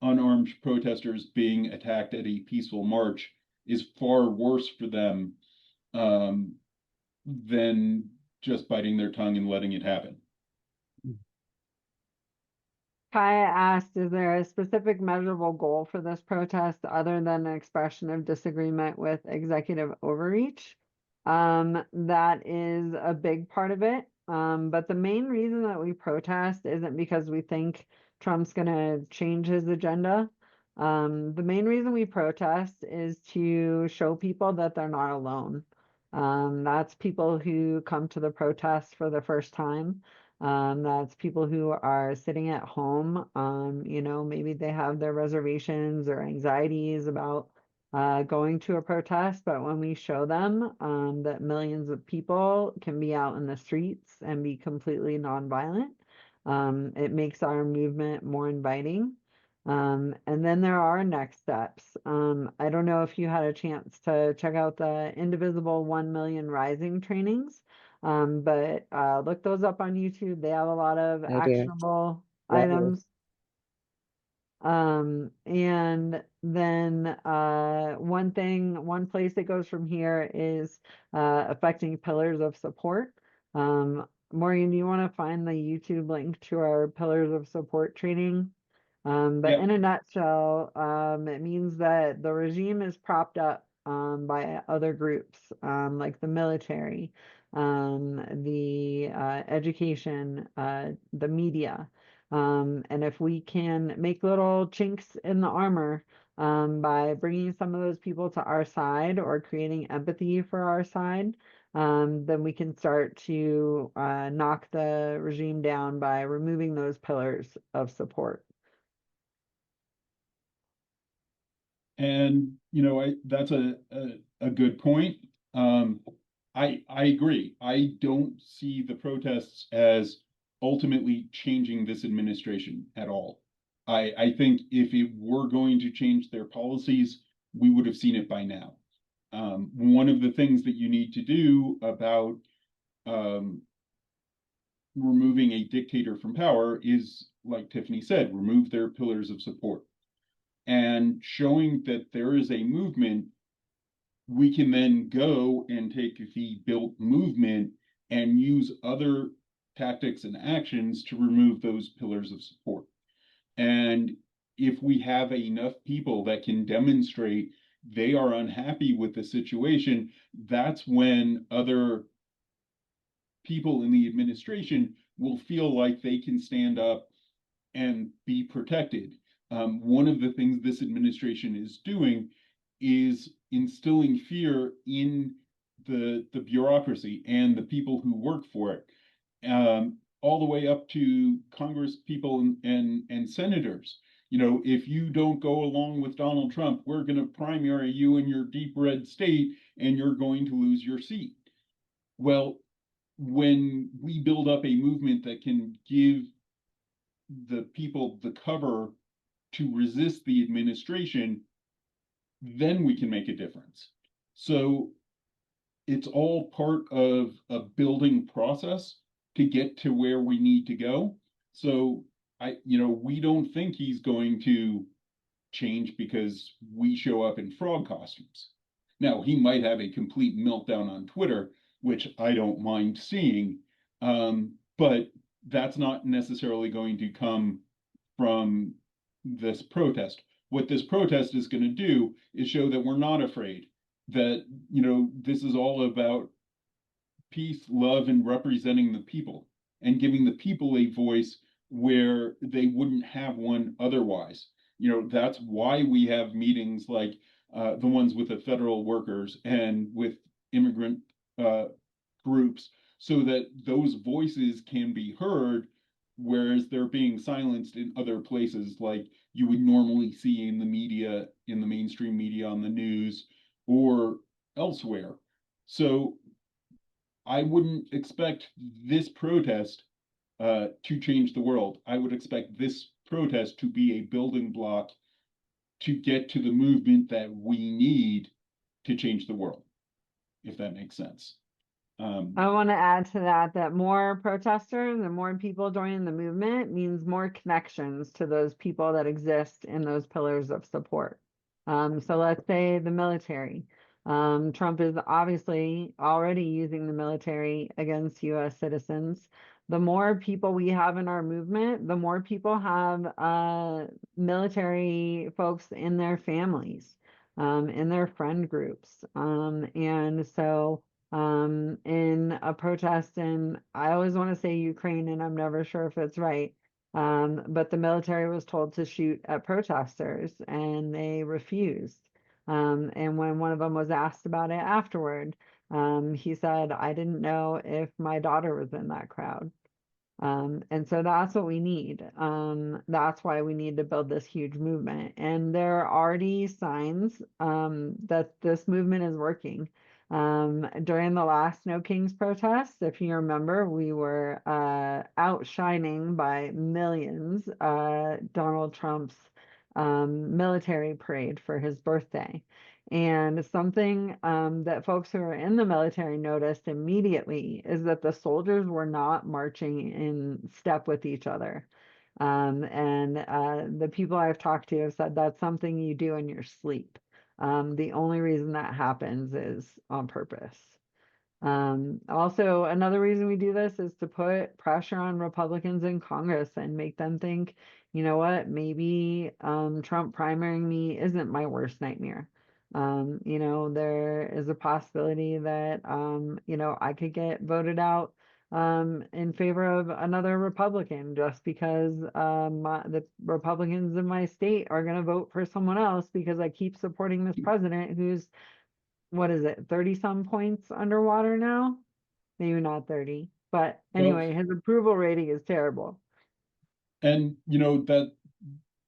unarmed protesters being attacked at a peaceful march is far worse for them, than just biting their tongue and letting it happen. Kaya asked, is there a specific measurable goal for this protest other than an expression of disagreement with executive overreach? That is a big part of it. But the main reason that we protest isn't because we think Trump's going to change his agenda. The main reason we protest is to show people that they're not alone. That's people who come to the protest for the first time. That's people who are sitting at home. Maybe they have their reservations or anxieties about going to a protest, but when we show them that millions of people can be out in the streets and be completely nonviolent, it makes our movement more inviting. And then there are next steps. I don't know if you had a chance to check out the Indivisible 1 Million Rising trainings, but look those up on YouTube. They have a lot of I do. actionable Yeah. items. And then one place it goes from here is affecting pillars of support. Morgan, do you want to find the YouTube link to our pillars of support training? But Yeah. in a nutshell, it means that the regime is propped up by other groups, like the military, the education, the media. And if we can make little chinks in the armor by bringing some of those people to our side or creating empathy for our side, then we can start to knock the regime down by removing those pillars of support. And that's a good point. I agree. I don't see the protests as ultimately changing this administration at all. I think if it were going to change their policies, we would have seen it by now. One of the things that you need to do about removing a dictator from power is, like Tiffany said, remove their pillars of support. And showing that there is a movement, we can then go and take the built movement and use other tactics and actions to remove those pillars of support. And if we have enough people that can demonstrate they are unhappy with the situation, that's when other people in the administration will feel like they can stand up and be protected. One of the things this administration is doing is instilling fear in the bureaucracy and the people who work for it. all the way up to Congress people and senators. You know, if you don't go along with Donald Trump, we're going to primary you in your deep red state and you're going to lose your seat. Well, when we build up a movement that can give the people the cover to resist the administration, then we can make a difference. So it's all part of a building process to get to where we need to go. So we don't think he's going to change because we show up in frog costumes. Now, he might have a complete meltdown on Twitter, which I don't mind seeing, but that's not necessarily going to come from this protest. What this protest is going to do is show that we're not afraid, that, this is all about peace, love, and representing the people and giving the people a voice where they wouldn't have one otherwise. That's why we have meetings like the ones with the federal workers and with immigrant groups, so that those voices can be heard, whereas they're being silenced in other places, like you would normally see in the media, in the mainstream media, on the news, or elsewhere. So I wouldn't expect this protest to change the world. I would expect this protest to be a building block to get to the movement that we need to change the world, if that makes sense. I want to add to that more protesters and more people joining the movement means more connections to those people that exist in those pillars of support. So let's say the military. Trump is obviously already using the military against US citizens. The more people we have in our movement, the more people have military folks in their families, in their friend groups. And so in a protest, and I always want to say Ukraine, and I'm never sure if it's right. But the military was told to shoot at protesters and they refused. And when one of them was asked about it afterward, he said, I didn't know if my daughter was in that crowd. And so that's what we need. That's why we need to build this huge movement. And there are already signs that this movement is working. During the last No Kings protest, if you remember, we were outshining by millions Donald Trump's military parade for his birthday. And something that folks who are in the military noticed immediately is that the soldiers were not marching in step with each other. And the people I've talked to have said that's something you do in your sleep. The only reason that happens is on purpose. Also, another reason we do this is to put pressure on Republicans in Congress and make them think, you know what, maybe Trump primarying me isn't my worst nightmare. There is a possibility that, I could get voted out in favor of another Republican just because the Republicans in my state are going to vote for someone else because I keep supporting this president who's, what is it, 30 some points underwater now? Maybe not 30, but anyway, his approval rating is terrible. And that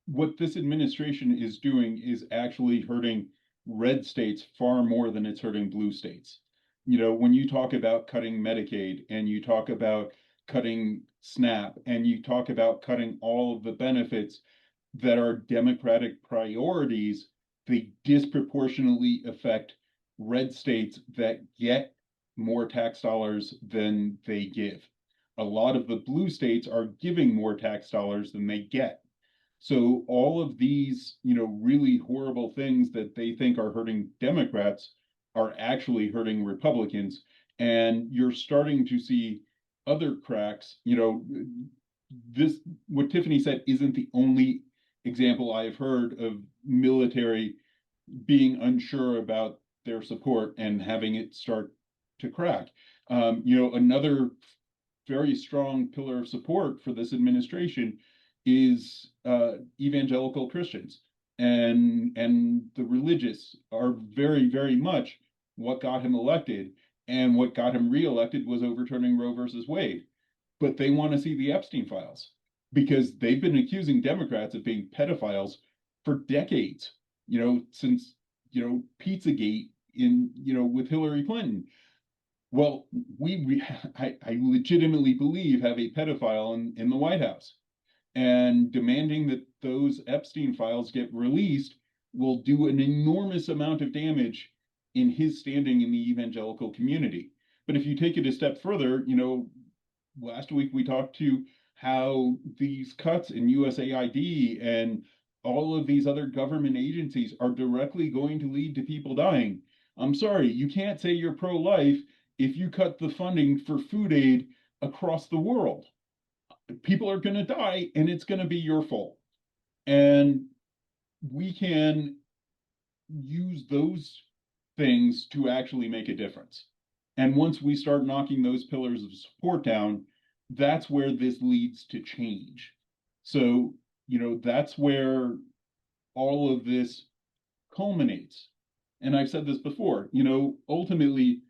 what this administration is doing is actually hurting red states far more than it's hurting blue states. When you talk about cutting Medicaid and you talk about cutting SNAP and you talk about cutting all of the benefits that are Democratic priorities, they disproportionately affect red states that get more tax dollars than they give. A lot of the blue states are giving more tax dollars than they get. So all of these, really horrible things that they think are hurting Democrats are actually hurting Republicans. And you're starting to see other cracks. What Tiffany said isn't the only example I've heard of military being unsure about their support and having it start to crack. Another very strong pillar of support for this administration is evangelical Christians, and the religious are very, very much what got him elected, and what got him reelected was overturning Roe versus Wade. but they want to see the Epstein files because they've been accusing Democrats of being pedophiles for decades, since, Pizzagate with Hillary Clinton. Well, I legitimately believe have a pedophile in the White House, and demanding that those Epstein files get released will do an enormous amount of damage in his standing in the evangelical community. But if you take it a step further, last week we talked to how these cuts in USAID and all of these other government agencies are directly going to lead to people dying. I'm sorry, you can't say you're pro-life if you cut the funding for food aid across the world. People are going to die and it's going to be your fault. And we can use those things to actually make a difference. And once we start knocking those pillars of support down, that's where this leads to change. So, that's where all of this culminates. And I've said this before, ultimately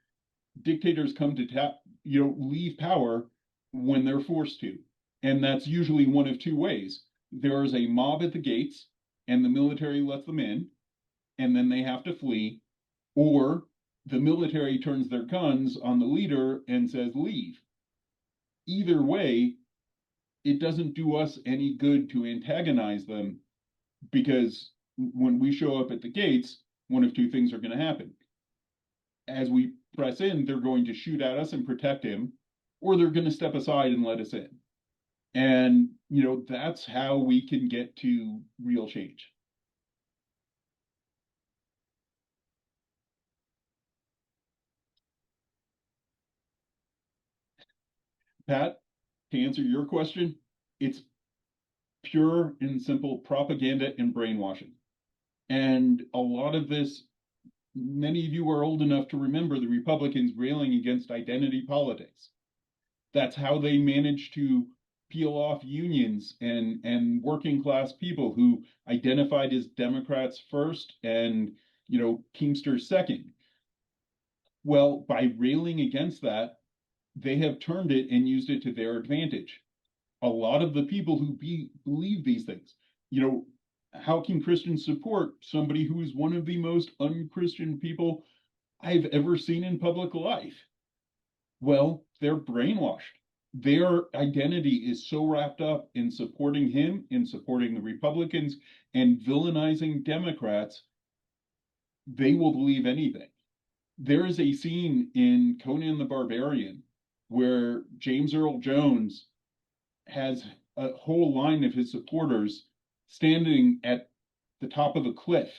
dictators come to leave power when they're forced to. And that's usually one of two ways. There is a mob at the gates and the military lets them in, and then they have to flee, or the military turns their guns on the leader and says, leave. Either way, it doesn't do us any good to antagonize them, because when we show up at the gates, one of two things are going to happen. As we press in, they're going to shoot at us and protect him, or they're going to step aside and let us in. And, that's how we can get to real change. Pat, to answer your question, it's pure and simple propaganda and brainwashing. And a lot of this, many of you are old enough to remember the Republicans railing against identity politics. That's how they managed to peel off unions and working class people who identified as Democrats first and, Teamsters second. Well, by railing against that, they have turned it and used it to their advantage. A lot of the people who believe these things, how can Christians support somebody who is one of the most unchristian people I've ever seen in public life? Well, they're brainwashed. Their identity is so wrapped up in supporting him, in supporting the Republicans, and villainizing Democrats, they will believe anything. There is a scene in Conan the Barbarian where James Earl Jones has a whole line of his supporters standing at the top of a cliff.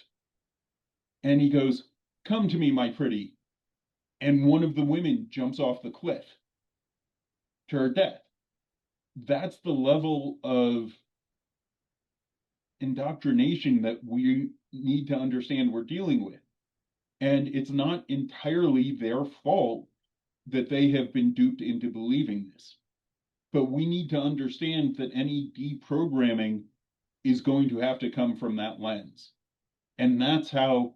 And he goes, "Come to me, my pretty." And one of the women jumps off the cliff to her death. That's the level of indoctrination that we need to understand we're dealing with. And it's not entirely their fault that they have been duped into believing this. But we need to understand that any deprogramming is going to have to come from that lens. And that's how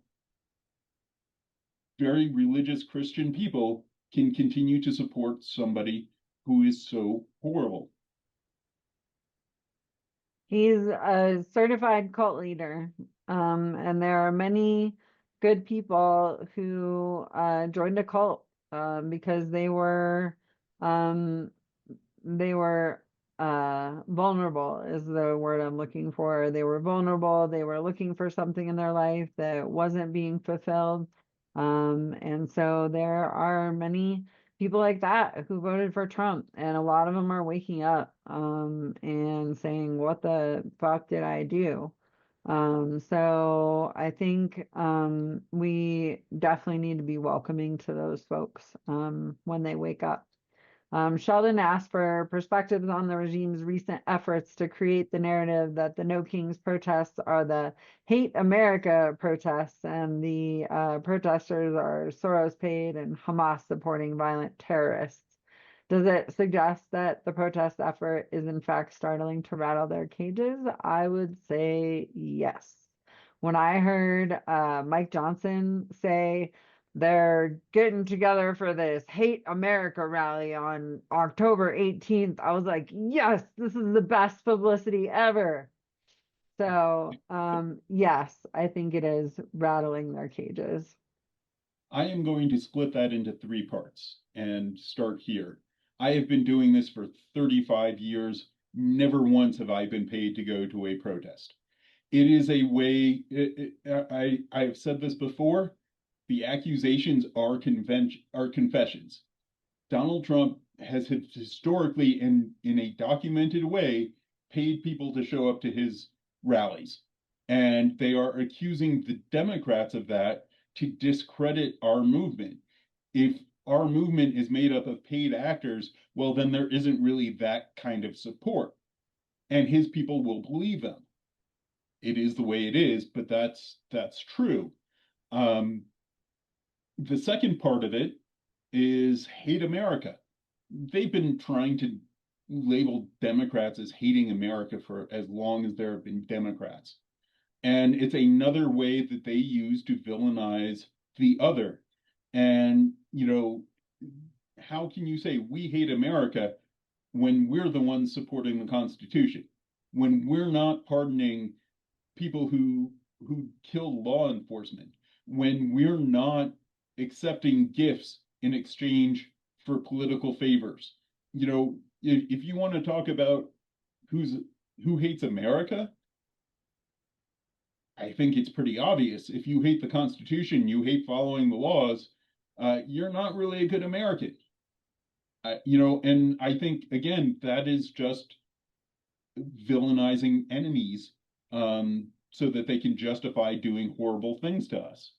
very religious Christian people can continue to support somebody who is so horrible. He's a certified cult leader. And there are many good people who joined a cult because they were vulnerable is the word I'm looking for. They were vulnerable. They were looking for something in their life that wasn't being fulfilled. And so there are many people like that who voted for Trump, and a lot of them are waking up and saying, what the fuck did I do? So I think we definitely need to be welcoming to those folks when they wake up. Sheldon asked for perspectives on the regime's recent efforts to create the narrative that the No Kings protests are the Hate America protests, and the protesters are Soros paid and Hamas supporting violent terrorists. Does it suggest that the protest effort is in fact starting to rattle their cages? I would say yes. When I heard Mike Johnson say, they're getting together for this Hate America rally on October 18th. I was like, yes, this is the best publicity ever. So, yes, I think it is rattling their cages. I am going to split that into three parts and start here. I have been doing this for 35 years. Never once have I been paid to go to a protest. It is a way, I've said this before, the accusations are confessions. Donald Trump has historically, in a documented way, paid people to show up to his rallies. And they are accusing the Democrats of that to discredit our movement. If our movement is made up of paid actors, well, then there isn't really that kind of support. And his people will believe them. It is the way it is, but that's true. Um, the second part of it is hate America. They've been trying to label Democrats as hating America for as long as there have been Democrats. And it's another way that they use to villainize the other. And, how can you say we hate America when we're the ones supporting the Constitution? When we're not pardoning people who kill law enforcement, when we're not accepting gifts in exchange for political favors. If you want to talk about who hates America, I think it's pretty obvious. If you hate the Constitution, you hate following the laws, you're not really a good American. And I think again that is just villainizing enemies, so that they can justify doing horrible things to us.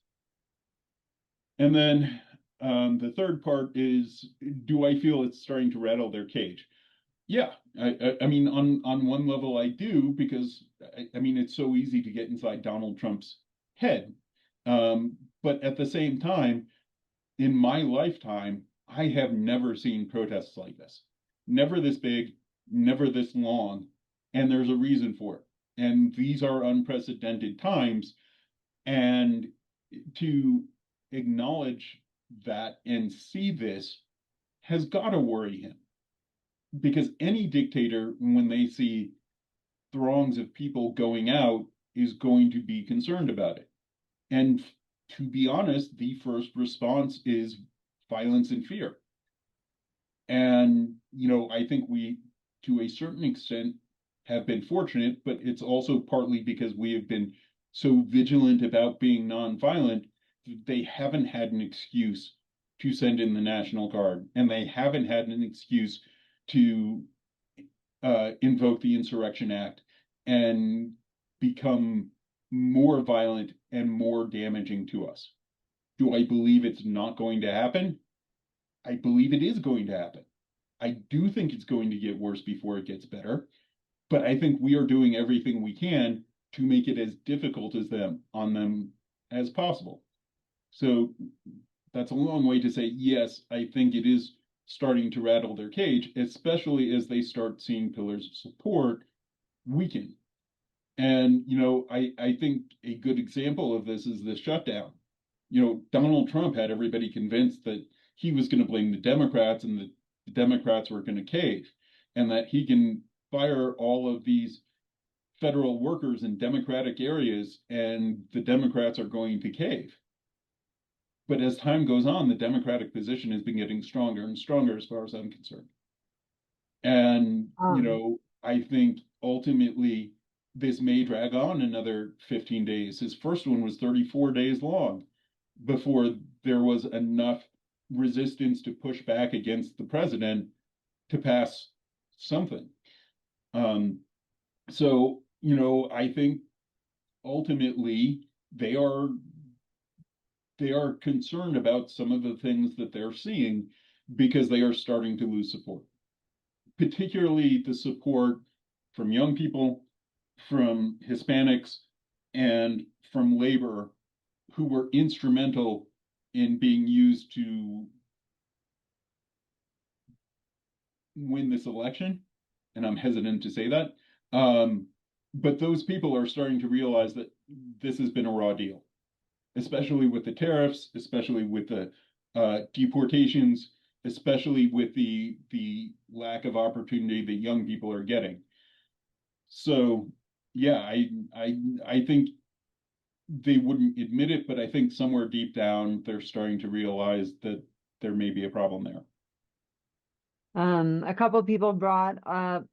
And then the third part is, do I feel it's starting to rattle their cage? Yeah, I mean, on one level, I do, because I mean, it's so easy to get inside Donald Trump's head. But at the same time, in my lifetime, I have never seen protests like this. Never this big, never this long, and there's a reason for it. And these are unprecedented times, and to acknowledge that and see this has got to worry him, because any dictator, when they see throngs of people going out, is going to be concerned about it. And to be honest, the first response is violence and fear. And, I think we, to a certain extent, have been fortunate, but it's also partly because we have been so vigilant about being nonviolent. They haven't had an excuse to send in the National Guard, and they haven't had an excuse to invoke the Insurrection Act and become more violent and more damaging to us. Do I believe it's not going to happen? I believe it is going to happen. I do think it's going to get worse before it gets better, but I think we are doing everything we can to make it as difficult on them as possible. So that's a long way to say, yes, I think it is starting to rattle their cage, especially as they start seeing pillars of support weaken. And, I think a good example of this is the shutdown. Donald Trump had everybody convinced that he was going to blame the Democrats, and that the Democrats were going to cave, and that he can fire all of these federal workers in Democratic areas and the Democrats are going to cave. But as time goes on, the Democratic position has been getting stronger and stronger as far as I'm concerned. And, I think ultimately this may drag on another 15 days. His first one was 34 days long before there was enough resistance to push back against the president to pass something. So, I think ultimately they are concerned about some of the things that they're seeing, because they are starting to lose support, particularly the support from young people, from Hispanics, and from labor, who were instrumental in being used to win this election. And I'm hesitant to say that. But those people are starting to realize that this has been a raw deal. especially with the tariffs, especially with the deportations, especially with the lack of opportunity that young people are getting. So yeah, I think they wouldn't admit it, but I think somewhere deep down they're starting to realize that there may be a problem there. A couple people brought up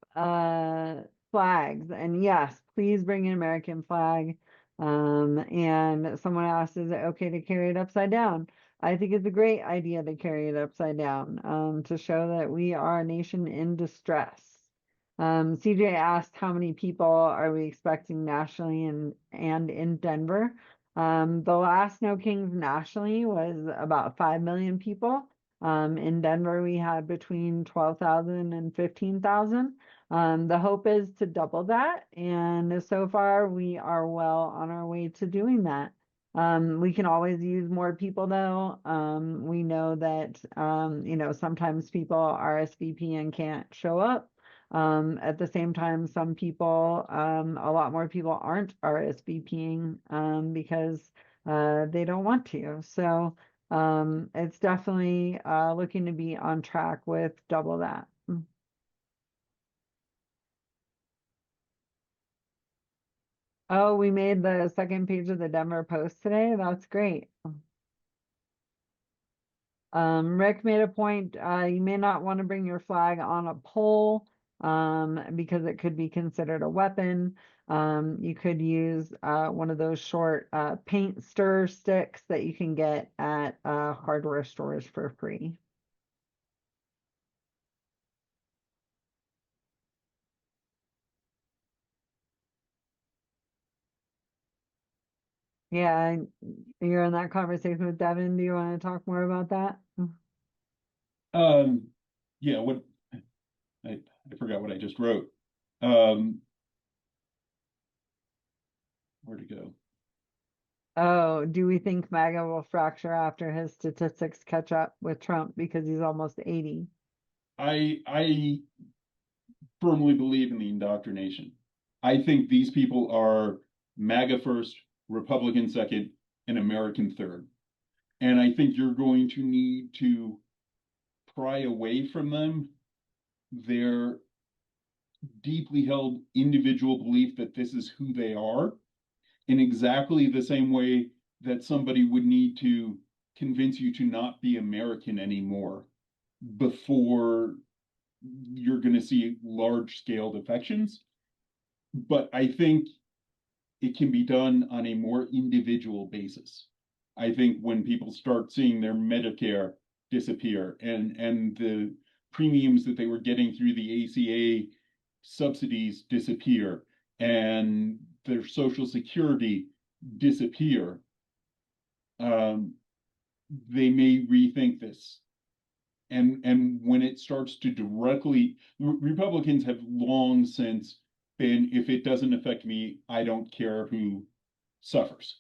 flags, and yes, please bring an American flag. And someone asked, is it okay to carry it upside down? I think it's a great idea to carry it upside down, to show that we are a nation in distress. CJ asked how many people are we expecting nationally and in Denver. The last No Kings nationally was about 5 million people. In Denver, we had between 12,000 and 15,000. The hope is to double that, and so far we are well on our way to doing that. We can always use more people though. We know that, sometimes people RSVP and can't show up. At the same time, some people, a lot more people aren't RSVPing because they don't want to. So it's definitely looking to be on track with double that. Oh, we made the second page of the Denver Post today. That's great. Rick made a point, you may not want to bring your flag on a pole because it could be considered a weapon. You could use one of those short paint stir sticks that you can get at hardware stores for free. Yeah, you're in that conversation with Devin. Do you want to talk more about that? Yeah, what I forgot what I just wrote. Um, where to go? Oh, do we think MAGA will fracture after his statistics catch up with Trump because he's almost 80? I firmly believe in the indoctrination. I think these people are MAGA first, Republican second, and American third. And I think you're going to need to pry away from them their deeply held individual belief that this is who they are, in exactly the same way that somebody would need to convince you to not be American anymore before you're going to see large scale defections. But I think it can be done on a more individual basis. I think when people start seeing their Medicare disappear and the premiums that they were getting through the ACA subsidies disappear and their Social Security disappear, they may rethink this. And when it starts to directly, Republicans have long since been, if it doesn't affect me, I don't care who suffers.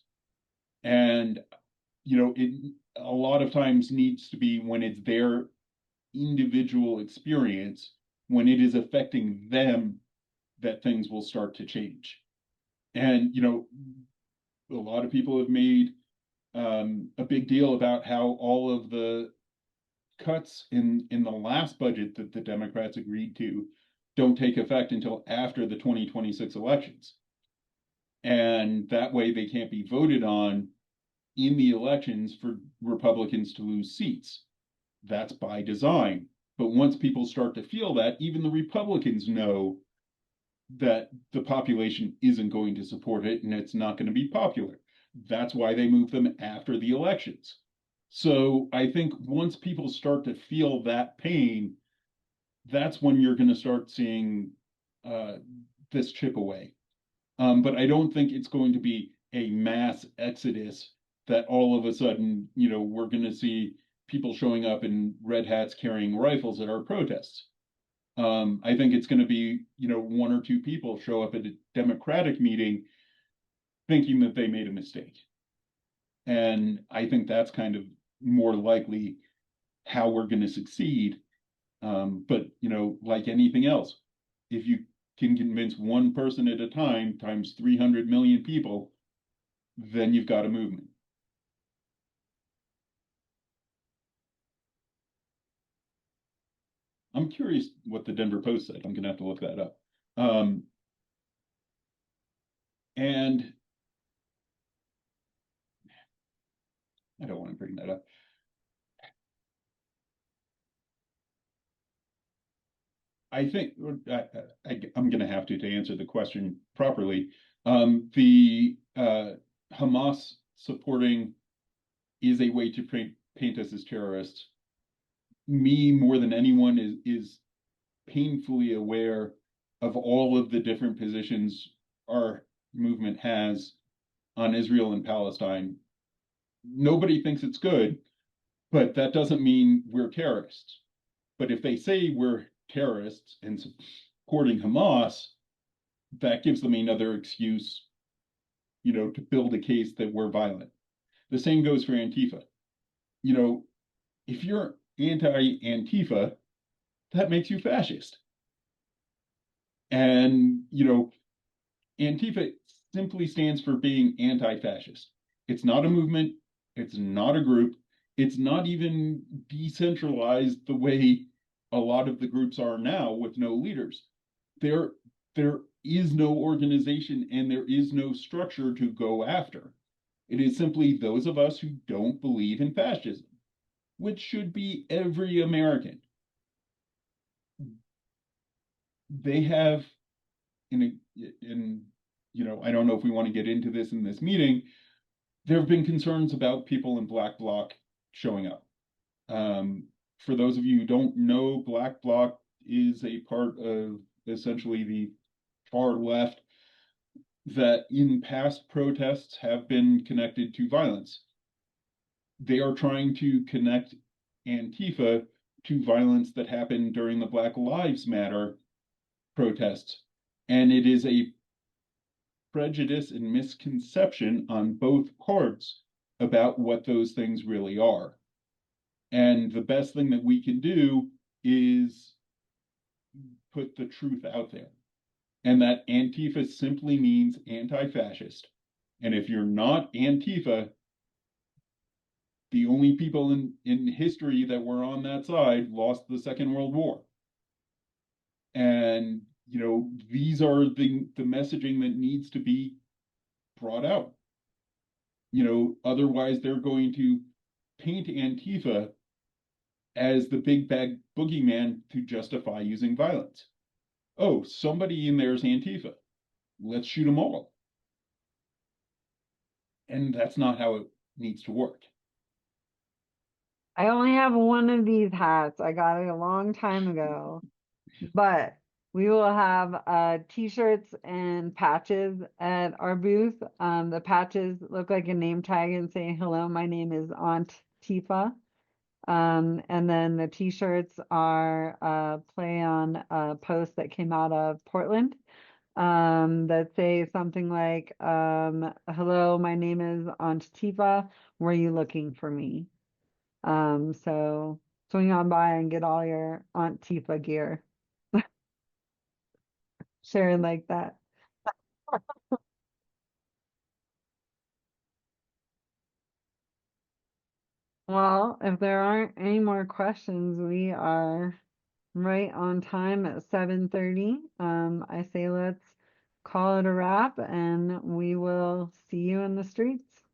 And it a lot of times needs to be when it's their individual experience, when it is affecting them, that things will start to change. And a lot of people have made a big deal about how all of the cuts in the last budget that the Democrats agreed to don't take effect until after the 2026 elections. And that way they can't be voted on in the elections for Republicans to lose seats. That's by design. But once people start to feel that, even the Republicans know that the population isn't going to support it and it's not going to be popular. That's why they move them after the elections. So I think once people start to feel that pain, that's when you're going to start seeing this chip away. But I don't think it's going to be a mass exodus that all of a sudden, we're going to see people showing up in red hats carrying rifles at our protests. I think it's going to be, one or two people show up at a Democratic meeting thinking that they made a mistake. And I think that's kind of more likely how we're going to succeed. But, like anything else, if you can convince one person at a time times 300 million people, then you've got a movement. I'm curious what the Denver Post said. I'm gonna have to look that up. And I don't want to bring that up. I think I'm going to have to answer the question properly. The Hamas supporting is a way to paint us as terrorists. Me more than anyone is painfully aware of all of the different positions our movement has on Israel and Palestine. Nobody thinks it's good, but that doesn't mean we're terrorists. But if they say we're terrorists and supporting Hamas, that gives them another excuse, to build a case that we're violent. The same goes for Antifa. If you're anti-Antifa, that makes you fascist. And, Antifa simply stands for being anti-fascist. It's not a movement. It's not a group. It's not even decentralized the way a lot of the groups are now with no leaders. There is no organization and there is no structure to go after. It is simply those of us who don't believe in fascism, which should be every American. They have I don't know if we want to get into this in this meeting. There have been concerns about people in Black Bloc showing up. For those of you who don't know, Black Bloc is a part of essentially the far left that in past protests have been connected to violence. They are trying to connect Antifa to violence that happened during the Black Lives Matter protests. And it is a prejudice and misconception on both parts about what those things really are. And the best thing that we can do is put the truth out there. And that Antifa simply means anti-fascist. And if you're not Antifa, the only people in history that were on that side lost the Second World War. And, these are the messaging that needs to be brought out. Otherwise they're going to paint Antifa as the big bad boogeyman to justify using violence. Oh, somebody in there is Antifa. Let's shoot them all. And that's not how it needs to work. I only have one of these hats. I got it a long time ago, but we will have t-shirts and patches at our booth. The patches look like a name tag and say, "Hello, my name is Aunt Tifa." And then the t-shirts are a play on a post that came out of Portland that say something like, "Hello, my name is Aunt Tifa. Were you looking for me?" So swing on by and get all your Aunt Tifa gear. Share it like that. Well, if there aren't any more questions, we are right on time at 7:30. I say let's call it a wrap and we will see you in the streets.